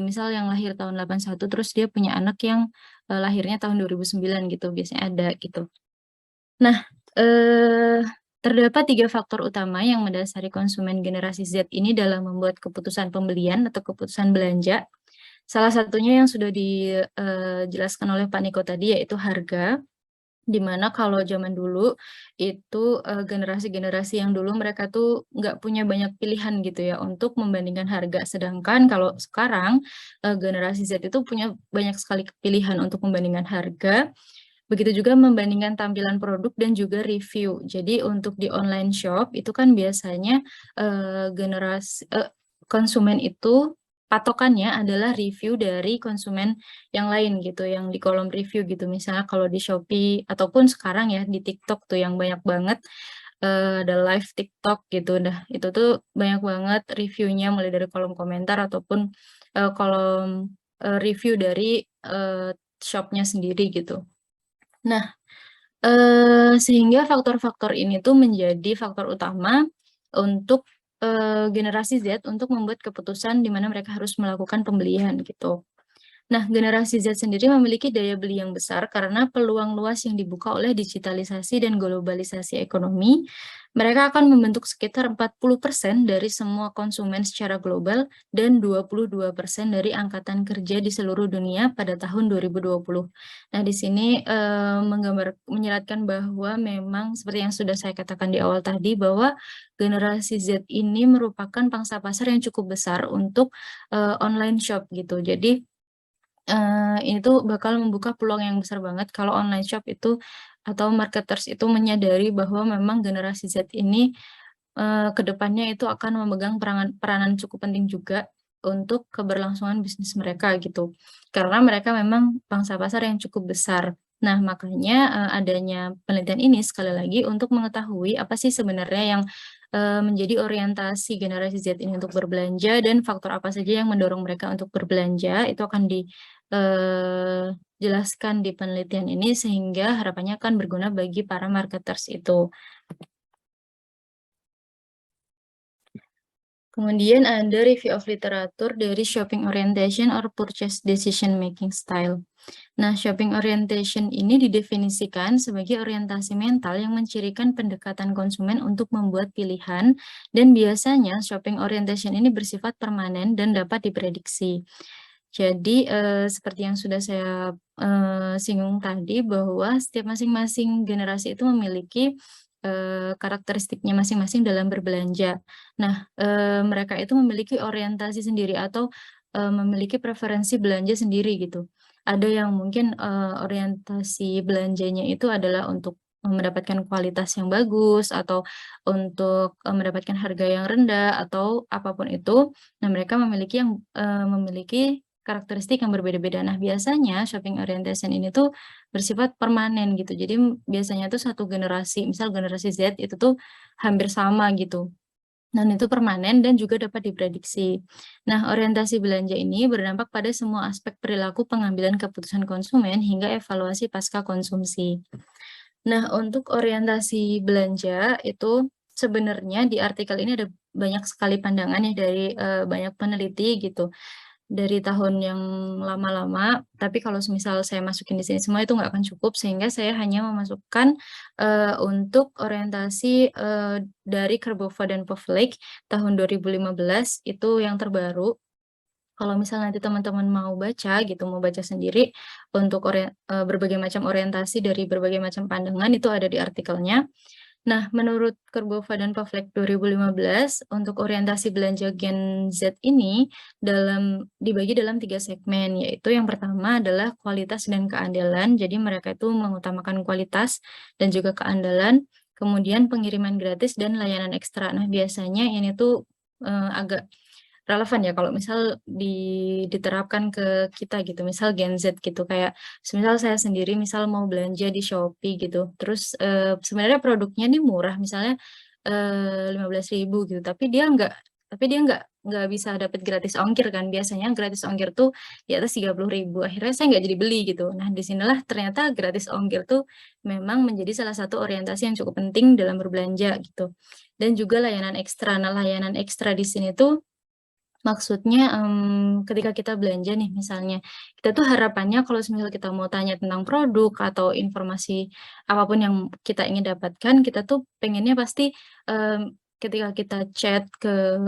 misal yang lahir tahun 81 terus dia punya anak yang lahirnya tahun 2009 gitu, biasanya ada gitu. Nah, terdapat 3 faktor utama yang mendasari konsumen generasi Z ini dalam membuat keputusan pembelian atau keputusan belanja. Salah satunya yang sudah dijelaskan oleh Pak Niko tadi yaitu harga, di mana kalau zaman dulu itu generasi-generasi yang dulu mereka tuh nggak punya banyak pilihan gitu ya untuk membandingkan harga. Sedangkan kalau sekarang generasi Z itu punya banyak sekali pilihan untuk membandingkan harga. Begitu juga membandingkan tampilan produk dan juga review. Jadi untuk di online shop itu kan biasanya konsumen itu patokannya adalah review dari konsumen yang lain gitu, yang di kolom review gitu. Misalnya kalau di Shopee ataupun sekarang ya di TikTok tuh yang banyak banget ada live TikTok gitu. Nah, itu tuh banyak banget reviewnya mulai dari kolom komentar ataupun kolom review dari shopnya sendiri gitu. Nah, sehingga faktor-faktor ini tuh menjadi faktor utama untuk generasi Z untuk membuat keputusan di mana mereka harus melakukan pembelian gitu. Nah, generasi Z sendiri memiliki daya beli yang besar karena peluang luas yang dibuka oleh digitalisasi dan globalisasi ekonomi. Mereka akan membentuk sekitar 40% dari semua konsumen secara global dan 22% dari angkatan kerja di seluruh dunia pada tahun 2020. Nah, di sini menyeratkan bahwa memang seperti yang sudah saya katakan di awal tadi bahwa generasi Z ini merupakan pangsa pasar yang cukup besar untuk online shop gitu. Jadi ini tuh bakal membuka peluang yang besar banget kalau online shop itu atau marketers itu menyadari bahwa memang generasi Z ini ke depannya itu akan memegang peranan cukup penting juga untuk keberlangsungan bisnis mereka gitu. Karena mereka memang pangsa pasar yang cukup besar. Nah, makanya adanya penelitian ini sekali lagi untuk mengetahui apa sih sebenarnya yang menjadi orientasi generasi Z ini untuk berbelanja dan faktor apa saja yang mendorong mereka untuk berbelanja, itu akan dijelaskan di penelitian ini sehingga harapannya akan berguna bagi para marketers itu. Kemudian ada review of literatur dari shopping orientation or purchase decision making style. Nah, shopping orientation ini didefinisikan sebagai orientasi mental yang mencirikan pendekatan konsumen untuk membuat pilihan, dan biasanya shopping orientation ini bersifat permanen dan dapat diprediksi. Jadi, seperti yang sudah saya singgung tadi, bahwa setiap masing-masing generasi itu memiliki karakteristiknya masing-masing dalam berbelanja. Nah, mereka itu memiliki orientasi sendiri atau memiliki preferensi belanja sendiri gitu. Ada yang mungkin orientasi belanjanya itu adalah untuk mendapatkan kualitas yang bagus atau untuk mendapatkan harga yang rendah atau apapun itu. Nah, mereka memiliki memiliki karakteristik yang berbeda-beda. Nah, biasanya shopping orientation ini tuh bersifat permanen gitu. Jadi biasanya tuh satu generasi, misal generasi Z itu tuh hampir sama gitu. Dan itu permanen dan juga dapat diprediksi. Nah, orientasi belanja ini berdampak pada semua aspek perilaku pengambilan keputusan konsumen hingga evaluasi pasca konsumsi. Nah, untuk orientasi belanja itu sebenarnya di artikel ini ada banyak sekali pandangan ya dari banyak peneliti gitu. Dari tahun yang lama-lama, tapi kalau misal saya masukin di sini semua itu nggak akan cukup, sehingga saya hanya memasukkan untuk orientasi dari Karbova dan Pavlik tahun 2015 itu yang terbaru. Kalau misal nanti teman-teman mau baca gitu, mau baca sendiri untuk berbagai macam orientasi dari berbagai macam pandangan itu ada di artikelnya. Nah, menurut Karbova dan Pavlik 2015, untuk orientasi belanja Gen Z ini dibagi dalam 3 segmen, yaitu yang pertama adalah kualitas dan keandalan. Jadi mereka itu mengutamakan kualitas dan juga keandalan, kemudian pengiriman gratis dan layanan ekstra. Nah, biasanya ini tuh agak relevan ya kalau misal diterapkan ke kita gitu, misal Gen Z gitu, kayak semisal saya sendiri misal mau belanja di Shopee gitu, terus sebenarnya produknya nih murah, misalnya 15.000 gitu, tapi dia nggak bisa dapat gratis ongkir kan, biasanya gratis ongkir tuh di atas 30.000, akhirnya saya nggak jadi beli gitu. Nah, disinilah ternyata gratis ongkir tuh memang menjadi salah satu orientasi yang cukup penting dalam berbelanja gitu. Dan juga layanan ekstra. Nah, layanan ekstra di sini tuh maksudnya, ketika kita belanja nih misalnya, kita tuh harapannya kalau misal kita mau tanya tentang produk atau informasi apapun yang kita ingin dapatkan, kita tuh pengennya pasti, ketika kita chat ke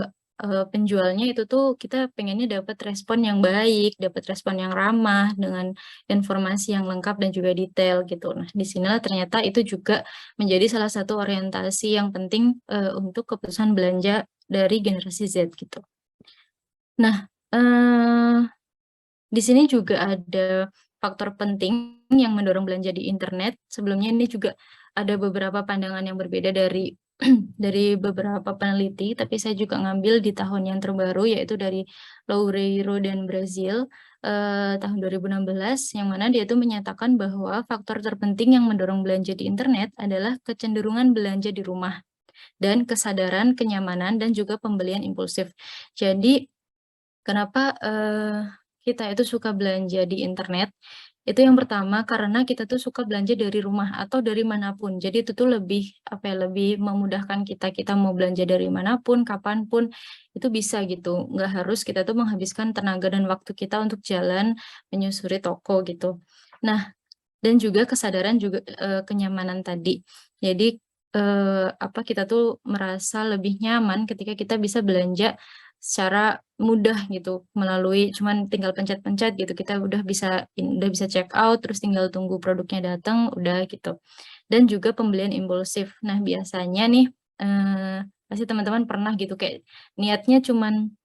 penjualnya itu tuh kita pengennya dapat respon yang baik, dapat respon yang ramah, dengan informasi yang lengkap dan juga detail gitu. Nah, di sinilah ternyata itu juga menjadi salah satu orientasi yang penting, untuk keputusan belanja dari generasi Z gitu. Nah, di sini juga ada faktor penting yang mendorong belanja di internet. Sebelumnya ini juga ada beberapa pandangan yang berbeda dari dari beberapa peneliti, tapi saya juga ngambil di tahun yang terbaru, yaitu dari Loureiro dan Brazil, tahun 2016, yang mana dia itu menyatakan bahwa faktor terpenting yang mendorong belanja di internet adalah kecenderungan belanja di rumah, dan kesadaran kenyamanan dan juga pembelian impulsif. Jadi kenapa kita itu suka belanja di internet? Itu yang pertama karena kita tuh suka belanja dari rumah atau dari manapun. Jadi itu tuh lebih apa ya, lebih memudahkan kita mau belanja dari manapun, kapanpun itu bisa gitu. Nggak harus kita tuh menghabiskan tenaga dan waktu kita untuk jalan menyusuri toko gitu. Nah, dan juga kesadaran juga kenyamanan tadi. Jadi kita tuh merasa lebih nyaman ketika kita bisa belanja secara mudah gitu, melalui cuman tinggal pencet-pencet gitu, kita udah bisa check out, terus tinggal tunggu produknya datang, udah gitu. Dan juga pembelian impulsif. Nah, biasanya nih, pasti teman-teman pernah gitu kayak niatnya cuman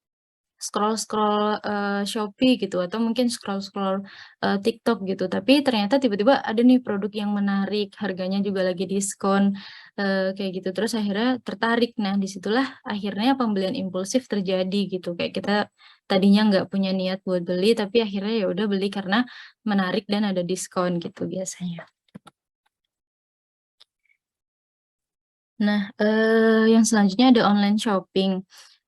scroll-scroll Shopee gitu atau mungkin scroll-scroll TikTok gitu. Tapi ternyata tiba-tiba ada nih produk yang menarik, harganya juga lagi diskon kayak gitu. Terus akhirnya tertarik. Nah, disitulah akhirnya pembelian impulsif terjadi gitu. Kayak kita tadinya nggak punya niat buat beli, tapi akhirnya ya udah beli karena menarik dan ada diskon gitu biasanya. Nah, yang selanjutnya ada online shopping.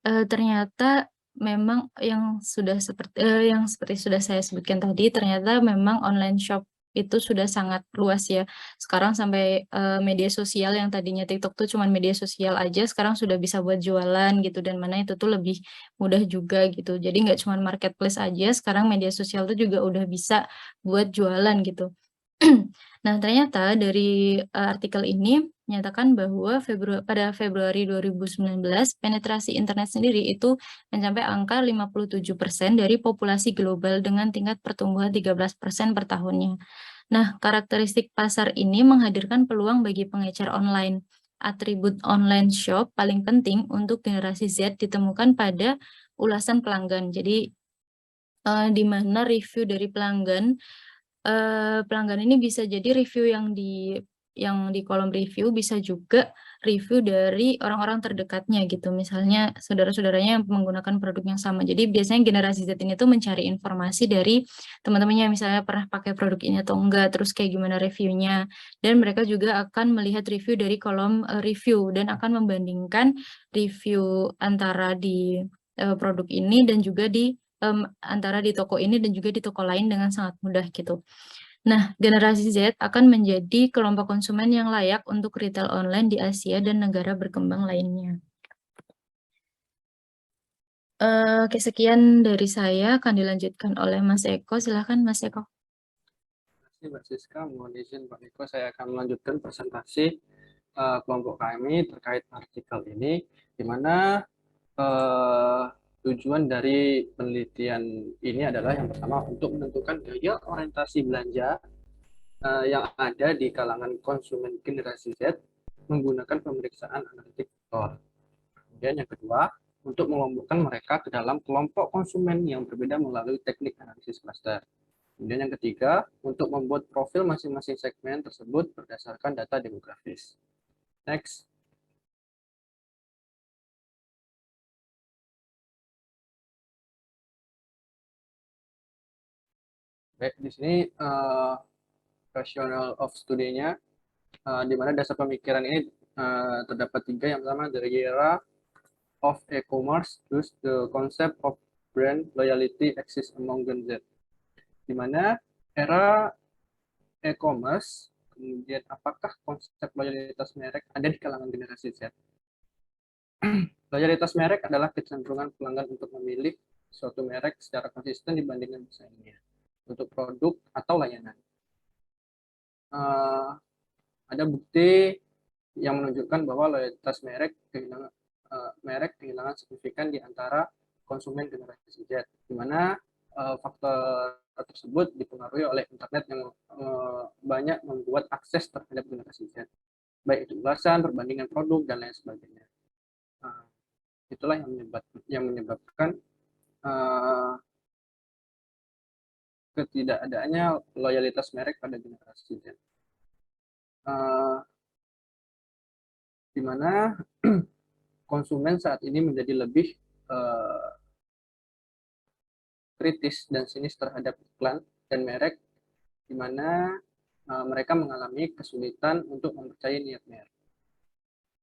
Ternyata memang yang seperti sudah saya sebutkan tadi, ternyata memang online shop itu sudah sangat luas ya. Sekarang sampai, media sosial yang tadinya TikTok tuh cuman media sosial aja, sekarang sudah bisa buat jualan gitu, dan mana itu tuh lebih mudah juga gitu. Jadi nggak cuman marketplace aja, sekarang media sosial tuh juga udah bisa buat jualan gitu. Nah, ternyata dari, artikel ini menyatakan bahwa pada Februari 2019, penetrasi internet sendiri itu mencapai angka 57% dari populasi global dengan tingkat pertumbuhan 13% per tahunnya. Nah, karakteristik pasar ini menghadirkan peluang bagi pengecer online. Atribut online shop paling penting untuk generasi Z ditemukan pada ulasan pelanggan. Jadi, di mana review dari pelanggan ini bisa jadi review yang di kolom review, bisa juga review dari orang-orang terdekatnya gitu, misalnya saudara-saudaranya yang menggunakan produk yang sama. Jadi biasanya generasi Z ini tuh mencari informasi dari teman-temannya, misalnya pernah pakai produk ini atau enggak, terus kayak gimana reviewnya, dan mereka juga akan melihat review dari kolom review dan akan membandingkan review antara di produk ini dan juga di antara di toko ini dan juga di toko lain dengan sangat mudah gitu. Nah, generasi Z akan menjadi kelompok konsumen yang layak untuk retail online di Asia dan negara berkembang lainnya. Oke, sekian dari saya, akan dilanjutkan oleh Mas Eko. Silahkan Mas Eko. Terima kasih Mbak Siska. Mohon izin Pak Niko, saya akan melanjutkan presentasi kelompok kami terkait artikel ini, di mana tujuan dari penelitian ini adalah yang pertama untuk menentukan gaya orientasi belanja yang ada di kalangan konsumen generasi Z menggunakan pemeriksaan analitik faktor. Kemudian yang kedua, untuk mengelompokkan mereka ke dalam kelompok konsumen yang berbeda melalui teknik analisis cluster. Kemudian yang ketiga, untuk membuat profil masing-masing segmen tersebut berdasarkan data demografis. Next. Baik, di sini rational of studinya, di mana dasar pemikiran ini terdapat tiga. Yang pertama dari era of e-commerce, terus the concept of brand loyalty exists among Gen Z. Di mana era e-commerce, kemudian apakah konsep loyalitas merek ada di kalangan generasi Z? Loyalitas merek adalah kecenderungan pelanggan untuk memilih suatu merek secara konsisten dibandingkan pesaingnya untuk produk atau layanan. Ada bukti yang menunjukkan bahwa loyalitas merek kehilangan signifikan di antara konsumen generasi Z, di mana faktor tersebut dipengaruhi oleh internet yang banyak membuat akses terhadap generasi Z, baik itu ulasan, perbandingan produk, dan lain sebagainya. Itulah yang menyebabkan ketidakadaannya loyalitas merek pada generasi Z. Di mana konsumen saat ini menjadi lebih kritis dan sinis terhadap iklan dan merek, di mana mereka mengalami kesulitan untuk mempercayai niat merek.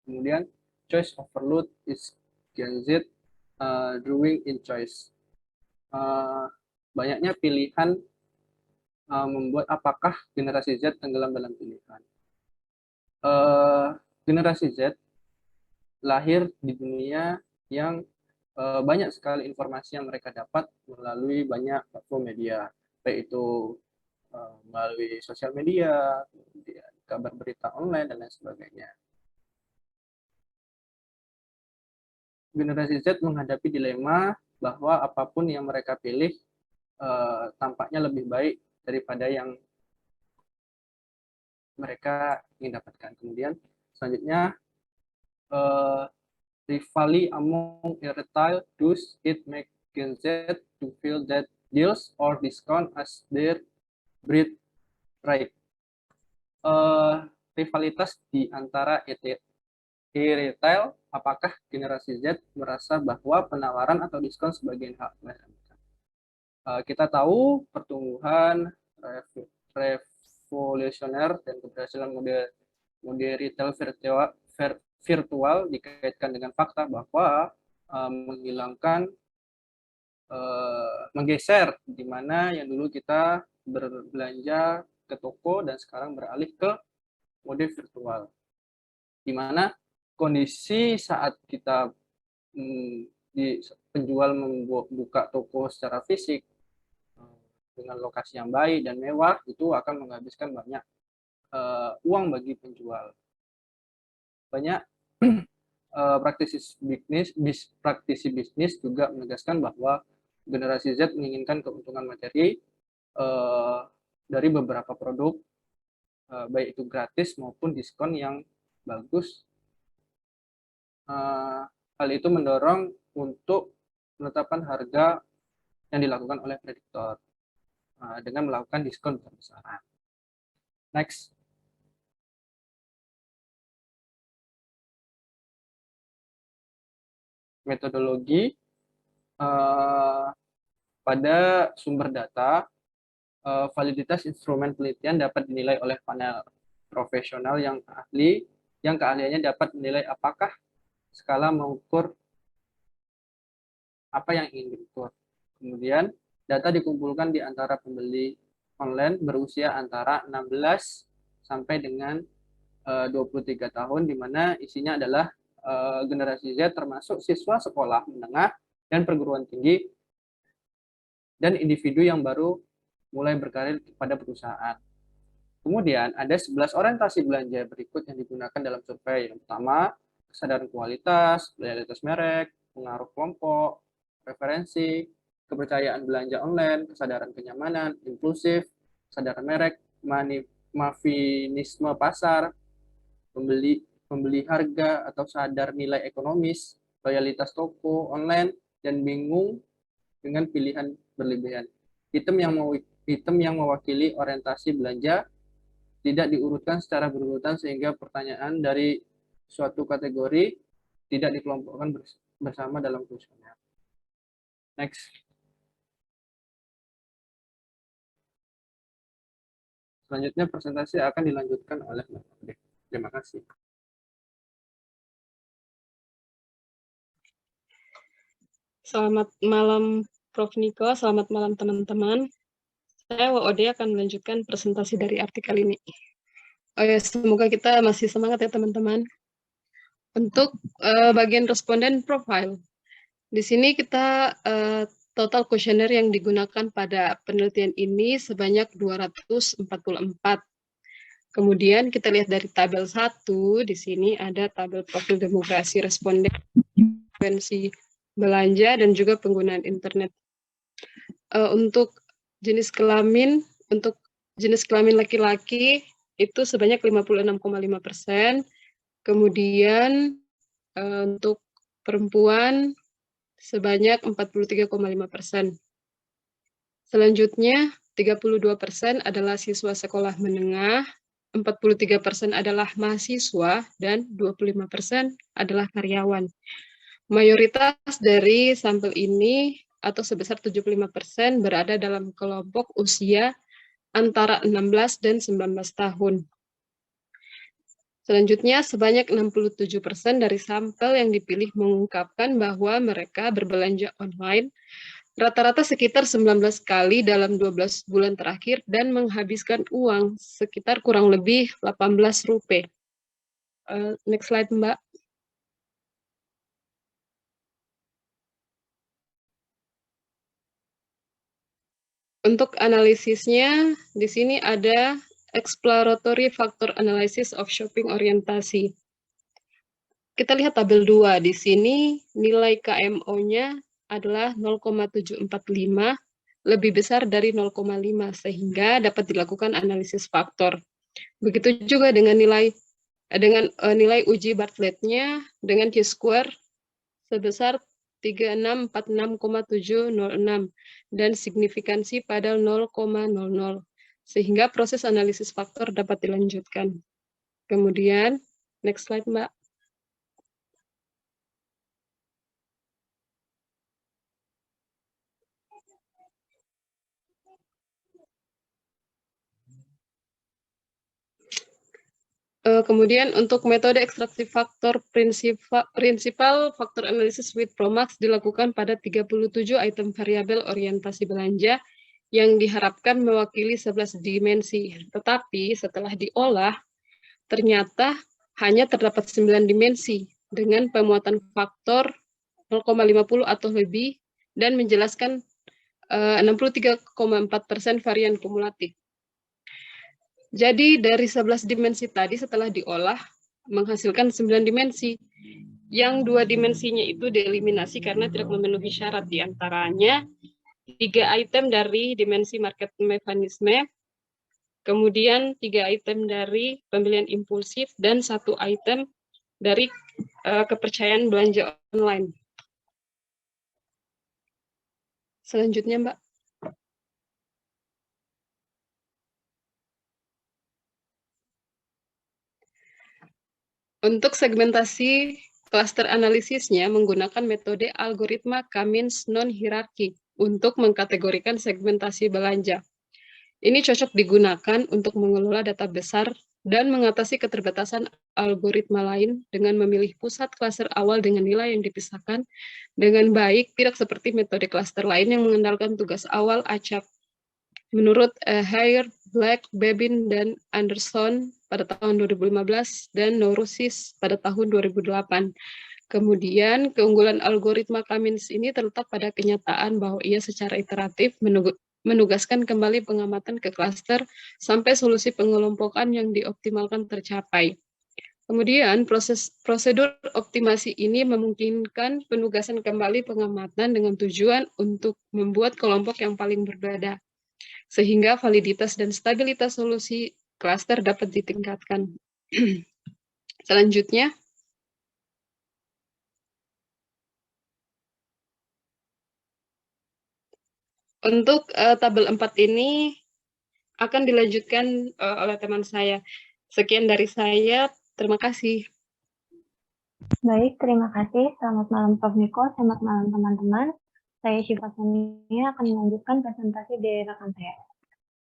Kemudian, choice overload is Gen Z drawing in choice. Banyaknya pilihan membuat apakah generasi Z tenggelam dalam pilihan. Generasi Z lahir di dunia yang banyak sekali informasi yang mereka dapat melalui banyak platform media, baik itu melalui sosial media, kemudian kabar berita online, dan lain sebagainya. Generasi Z menghadapi dilema bahwa apapun yang mereka pilih tampaknya lebih baik daripada yang mereka ingin dapatkan. Kemudian selanjutnya, rivalry among irretail, does it make Gen Z to feel that deals or discount as their birthright. Rivalitas di antara e-retail, apakah generasi Z merasa bahwa penawaran atau diskon sebagian hak mereka? Kita tahu pertumbuhan revolusioner dan keberhasilan mode retail virtual dikaitkan dengan fakta bahwa menggeser di mana yang dulu kita berbelanja ke toko dan sekarang beralih ke mode virtual, di mana kondisi saat kita di penjual membuka toko secara fisik dengan lokasi yang baik dan mewah itu akan menghabiskan banyak uang bagi penjual. Banyak praktisi bisnis juga menegaskan bahwa generasi Z menginginkan keuntungan materi dari beberapa produk, baik itu gratis maupun diskon yang bagus. Hal itu mendorong untuk penetapan harga yang dilakukan oleh prediktor dengan melakukan diskon besar-besaran. Next. Metodologi pada sumber data, validitas instrumen penelitian dapat dinilai oleh panel profesional yang ahli, yang keahliannya dapat menilai apakah skala mengukur apa yang ingin diukur. Kemudian, data dikumpulkan di antara pembeli online berusia antara 16 sampai dengan 23 tahun, di mana isinya adalah generasi Z termasuk siswa sekolah menengah dan perguruan tinggi dan individu yang baru mulai berkarir pada perusahaan. Kemudian ada 11 orientasi belanja berikut yang digunakan dalam survei. Yang pertama, kesadaran kualitas, loyalitas merek, pengaruh kelompok, preferensi, kepercayaan belanja online, kesadaran kenyamanan, inklusif, kesadaran merek, mafinisme pasar, pembeli harga atau sadar nilai ekonomis, loyalitas toko online, dan bingung dengan pilihan berlebihan. Item yang mewakili orientasi belanja tidak diurutkan secara berurutan sehingga pertanyaan dari suatu kategori tidak dikelompokkan bersama dalam kuesioner. Next. Selanjutnya presentasi akan dilanjutkan oleh Mbak Ode. Terima kasih. Selamat malam Prof. Niko, selamat malam teman-teman. Saya Ode akan melanjutkan presentasi dari artikel ini. Semoga kita masih semangat ya teman-teman. Untuk bagian responden profile, di sini kita total kuesioner yang digunakan pada penelitian ini sebanyak 244. Kemudian kita lihat dari tabel 1, di sini ada tabel profil demografi responden, frekuensi belanja, dan juga penggunaan internet. Untuk jenis kelamin laki-laki itu sebanyak 56,5%. Kemudian untuk perempuan sebanyak 43,5%. Selanjutnya 32% adalah siswa sekolah menengah, 43% adalah mahasiswa, dan 25% adalah karyawan. Mayoritas dari sampel ini atau sebesar 75% berada dalam kelompok usia antara 16 dan 19 tahun. Selanjutnya, sebanyak 67% dari sampel yang dipilih mengungkapkan bahwa mereka berbelanja online rata-rata sekitar 19 kali dalam 12 bulan terakhir dan menghabiskan uang sekitar kurang lebih 18 rupiah. Next slide, Mbak. Untuk analisisnya, di sini ada exploratory factor analysis of shopping orientasi. Kita lihat tabel 2. Di sini nilai KMO-nya adalah 0,745, lebih besar dari 0,5, sehingga dapat dilakukan analisis faktor. Begitu juga dengan nilai uji Bartlett-nya dengan Q-square sebesar 3646,706 dan signifikansi pada 0,00 sehingga proses analisis faktor dapat dilanjutkan. Kemudian, next slide, Mbak. Kemudian untuk metode ekstraksi faktor prinsipal faktor analisis with Promax dilakukan pada 37 item variabel orientasi belanja yang diharapkan mewakili 11 dimensi. Tetapi setelah diolah, ternyata hanya terdapat 9 dimensi dengan pemuatan faktor 0,50 atau lebih dan menjelaskan 63,4% varian kumulatif. Jadi dari 11 dimensi tadi setelah diolah menghasilkan 9 dimensi. Yang 2 dimensinya itu dieliminasi karena tidak memenuhi syarat, diantaranya 3 item dari dimensi market mekanisme, kemudian 3 item dari pembelian impulsif, dan 1 item dari kepercayaan belanja online. Selanjutnya, Mbak. Untuk segmentasi klaster analisisnya menggunakan metode algoritma Cummins non-hierarki untuk mengkategorikan segmentasi belanja. Ini cocok digunakan untuk mengelola data besar dan mengatasi keterbatasan algoritma lain dengan memilih pusat klaster awal dengan nilai yang dipisahkan dengan baik, tidak seperti metode klaster lain yang mengandalkan tugas awal acak. Menurut Hare, Black, Babin, dan Anderson pada tahun 2015 dan Nourousis pada tahun 2008. Kemudian keunggulan algoritma Cummins ini terletak pada kenyataan bahwa ia secara iteratif menugaskan kembali pengamatan ke klaster sampai solusi pengelompokan yang dioptimalkan tercapai. Kemudian prosedur optimasi ini memungkinkan penugasan kembali pengamatan dengan tujuan untuk membuat kelompok yang paling berbeda, sehingga validitas dan stabilitas solusi klaster dapat ditingkatkan. Selanjutnya, untuk tabel 4 ini akan dilanjutkan oleh teman saya. Sekian dari saya, terima kasih. Baik, terima kasih. Selamat malam Prof. Niko, selamat malam teman-teman. Saya Syifa Sania akan melanjutkan presentasi dari rekan saya.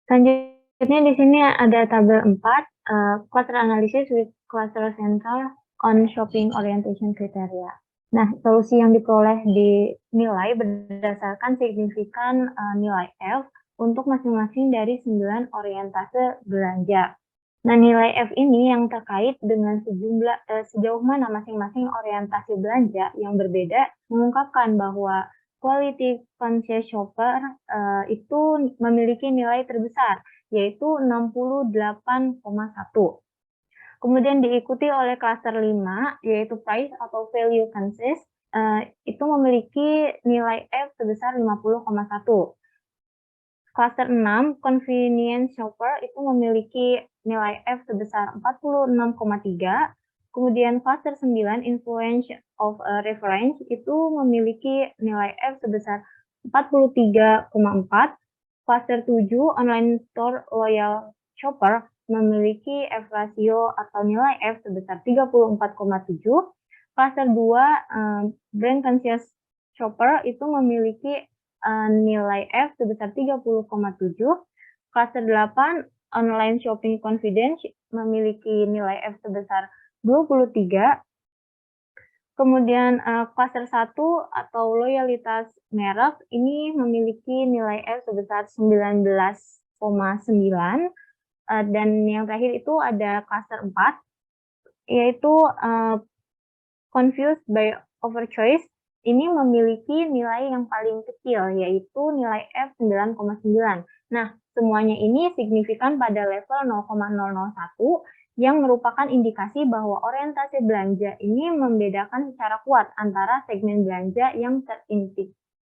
Selanjutnya di sini ada tabel 4, cluster analysis with cluster central on shopping orientation criteria. Nah, solusi yang diperoleh dinilai berdasarkan signifikan nilai F untuk masing-masing dari 9 orientase belanja. Nah, nilai F ini yang terkait dengan sejauh mana masing-masing orientasi belanja yang berbeda mengungkapkan bahwa quality conscious shopper itu memiliki nilai terbesar, yaitu 68,1. Kemudian diikuti oleh cluster 5, yaitu price atau value conscious, itu memiliki nilai F sebesar 50,1. Cluster 6, convenience shopper, itu memiliki nilai F sebesar 46,3. Kemudian cluster 9, influence of reference, itu memiliki nilai F sebesar 43,4. Cluster 7, online store loyal shopper, memiliki F ratio atau nilai F sebesar 34,7. Cluster 2, brand conscious shopper, itu memiliki nilai F sebesar 30,7. Cluster 8, online shopping confidence, memiliki nilai F sebesar 23. Kemudian cluster 1 atau loyalitas merek ini memiliki nilai F sebesar 19,9. Dan yang terakhir itu ada cluster 4, yaitu confused by overchoice. Ini memiliki nilai yang paling kecil, yaitu nilai F 9,9. Nah, semuanya ini signifikan pada level 0,001 yang merupakan indikasi bahwa orientasi belanja ini membedakan secara kuat antara segmen belanja yang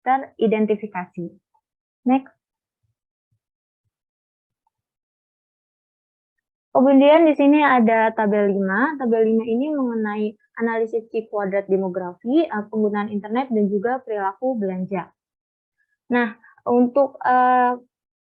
teridentifikasi. Next. Kemudian di sini ada tabel 5. Tabel 5 ini mengenai analisis Q-Quadrat demografi, penggunaan internet, dan juga perilaku belanja. Nah, untuk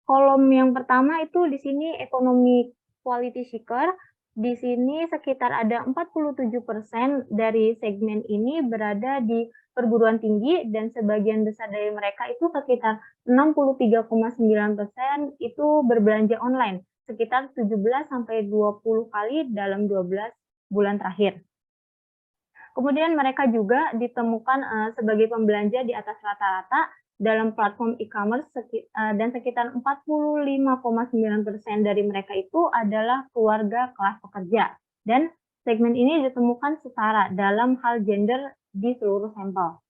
kolom yang pertama itu di sini ekonomi quality seeker. Di sini sekitar ada 47% dari segmen ini berada di perguruan tinggi, dan sebagian besar dari mereka itu sekitar 63,9% itu berbelanja online, sekitar 17-20 kali dalam 12 bulan terakhir. Kemudian mereka juga ditemukan sebagai pembelanja di atas rata-rata dalam platform e-commerce, dan sekitar 45,9% dari mereka itu adalah keluarga kelas pekerja. Dan segmen ini ditemukan setara dalam hal gender di seluruh sampel.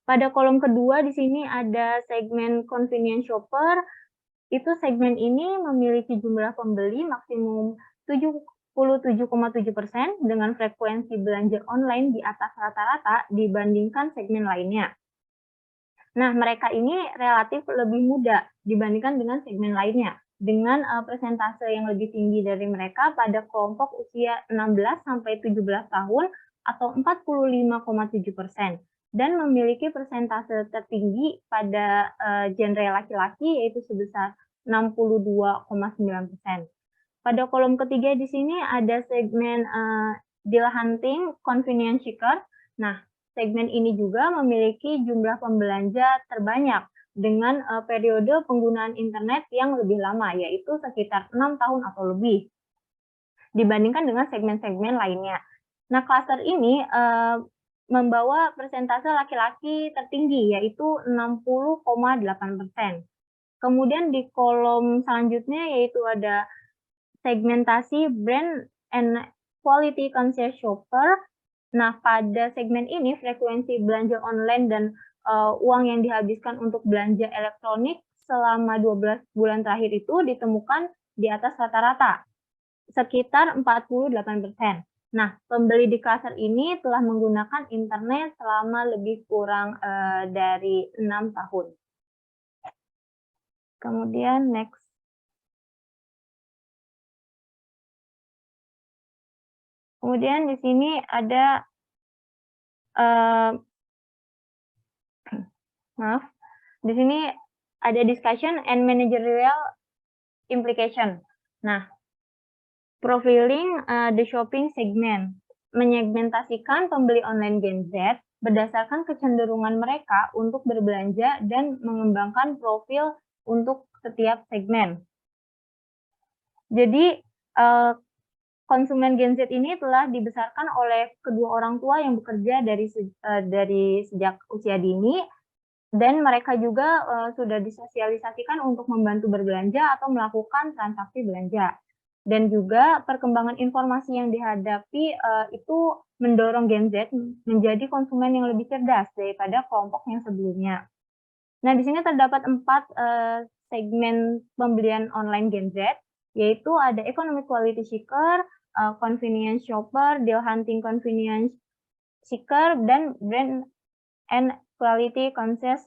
Pada kolom kedua di sini ada segmen convenience shopper. Itu segmen ini memiliki jumlah pembeli maksimum 77,7% dengan frekuensi belanja online di atas rata-rata dibandingkan segmen lainnya. Nah, mereka ini relatif lebih muda dibandingkan dengan segmen lainnya, dengan persentase yang lebih tinggi dari mereka pada kelompok usia 16-17 tahun atau 45,7%, dan memiliki persentase tertinggi pada genre laki-laki yaitu sebesar 62,9%. Pada kolom ketiga di sini ada segmen deal hunting convenience seeker. Nah, segmen ini juga memiliki jumlah pembelanja terbanyak dengan periode penggunaan internet yang lebih lama, yaitu sekitar 6 tahun atau lebih, dibandingkan dengan segmen-segmen lainnya. Nah, klaster ini membawa persentase laki-laki tertinggi, yaitu 60,8%. Kemudian di kolom selanjutnya yaitu ada segmentasi brand and quality conscious shopper. Nah, pada segmen ini frekuensi belanja online dan uang yang dihabiskan untuk belanja elektronik selama 12 bulan terakhir itu ditemukan di atas rata-rata, sekitar 48%. Nah, pembeli di klaster ini telah menggunakan internet selama lebih kurang dari 6 tahun. Kemudian next. Kemudian di sini ada di sini ada discussion and managerial implication. Nah, profiling the shopping segment, menyegmentasikan pembeli online Gen Z berdasarkan kecenderungan mereka untuk berbelanja dan mengembangkan profil untuk setiap segmen. Jadi konsumen Gen Z ini telah dibesarkan oleh kedua orang tua yang bekerja dari sejak usia dini, dan mereka juga sudah disosialisasikan untuk membantu berbelanja atau melakukan transaksi belanja. Dan juga perkembangan informasi yang dihadapi itu mendorong Gen Z menjadi konsumen yang lebih cerdas daripada kelompok yang sebelumnya. Nah, di sini terdapat 4 segmen pembelian online Gen Z, yaitu ada economic quality seeker, convenience shopper, deal hunting convenience seeker, dan brand and quality conscious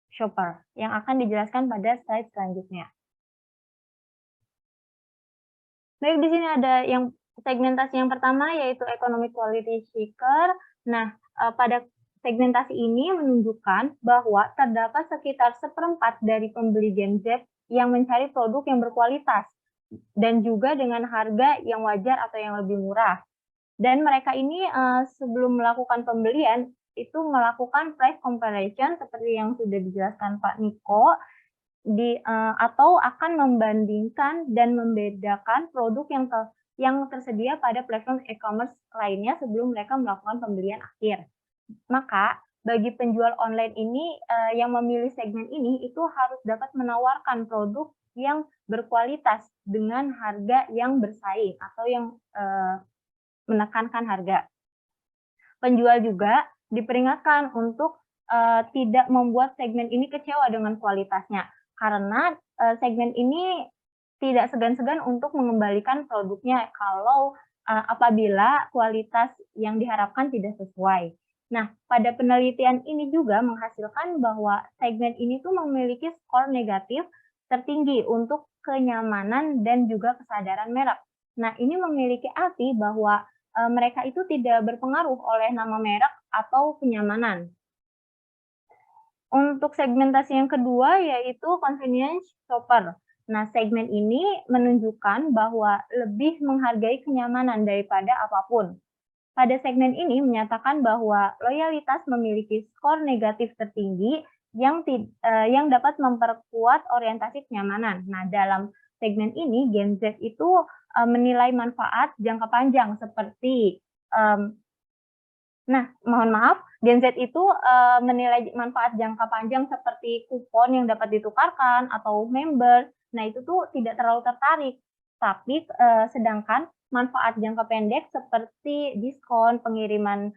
shopper yang akan dijelaskan pada slide selanjutnya. Baik, di sini ada yang segmentasi yang pertama yaitu economic quality seeker. Nah, pada segmentasi ini menunjukkan bahwa terdapat sekitar 1/4 dari pembeli Gen Z yang mencari produk yang berkualitas dan juga dengan harga yang wajar atau yang lebih murah. Dan mereka ini sebelum melakukan pembelian itu melakukan price comparison seperti yang sudah dijelaskan Pak Niko, atau akan membandingkan dan membedakan produk yang tersedia pada platform e-commerce lainnya sebelum mereka melakukan pembelian akhir. Maka bagi penjual online ini yang memilih segmen ini itu harus dapat menawarkan produk yang berkualitas dengan harga yang bersaing atau yang menekankan harga. Penjual juga diperingatkan untuk tidak membuat segmen ini kecewa dengan kualitasnya, karena segmen ini tidak segan-segan untuk mengembalikan produknya kalau apabila kualitas yang diharapkan tidak sesuai. Nah, pada penelitian ini juga menghasilkan bahwa segmen ini tuh memiliki skor negatif tertinggi untuk kenyamanan dan juga kesadaran merek. Nah, ini memiliki arti bahwa mereka itu tidak berpengaruh oleh nama merek atau kenyamanan. Untuk segmentasi yang kedua yaitu convenience shopper. Nah, segmen ini menunjukkan bahwa lebih menghargai kenyamanan daripada apapun. Pada segmen ini menyatakan bahwa loyalitas memiliki skor negatif tertinggi yang dapat memperkuat orientasi kenyamanan. Nah, dalam segmen ini Gen Z itu menilai manfaat jangka panjang seperti mohon maaf, Gen Z itu menilai manfaat jangka panjang seperti kupon yang dapat ditukarkan atau member. Nah, itu tuh tidak terlalu tertarik. Tapi sedangkan manfaat jangka pendek seperti diskon, pengiriman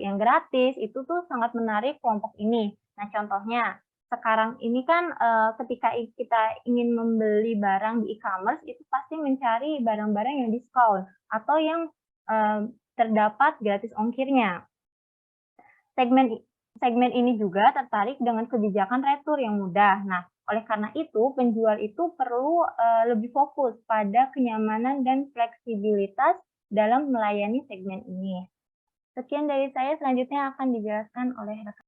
yang gratis, itu tuh sangat menarik kelompok ini. Nah, contohnya, sekarang ini kan ketika kita ingin membeli barang di e-commerce, itu pasti mencari barang-barang yang diskon atau yang terdapat gratis ongkirnya. Segmen ini juga tertarik dengan kebijakan retur yang mudah. Nah, oleh karena itu, penjual itu perlu lebih fokus pada kenyamanan dan fleksibilitas dalam melayani segmen ini. Sekian dari saya, selanjutnya akan dijelaskan oleh rekan.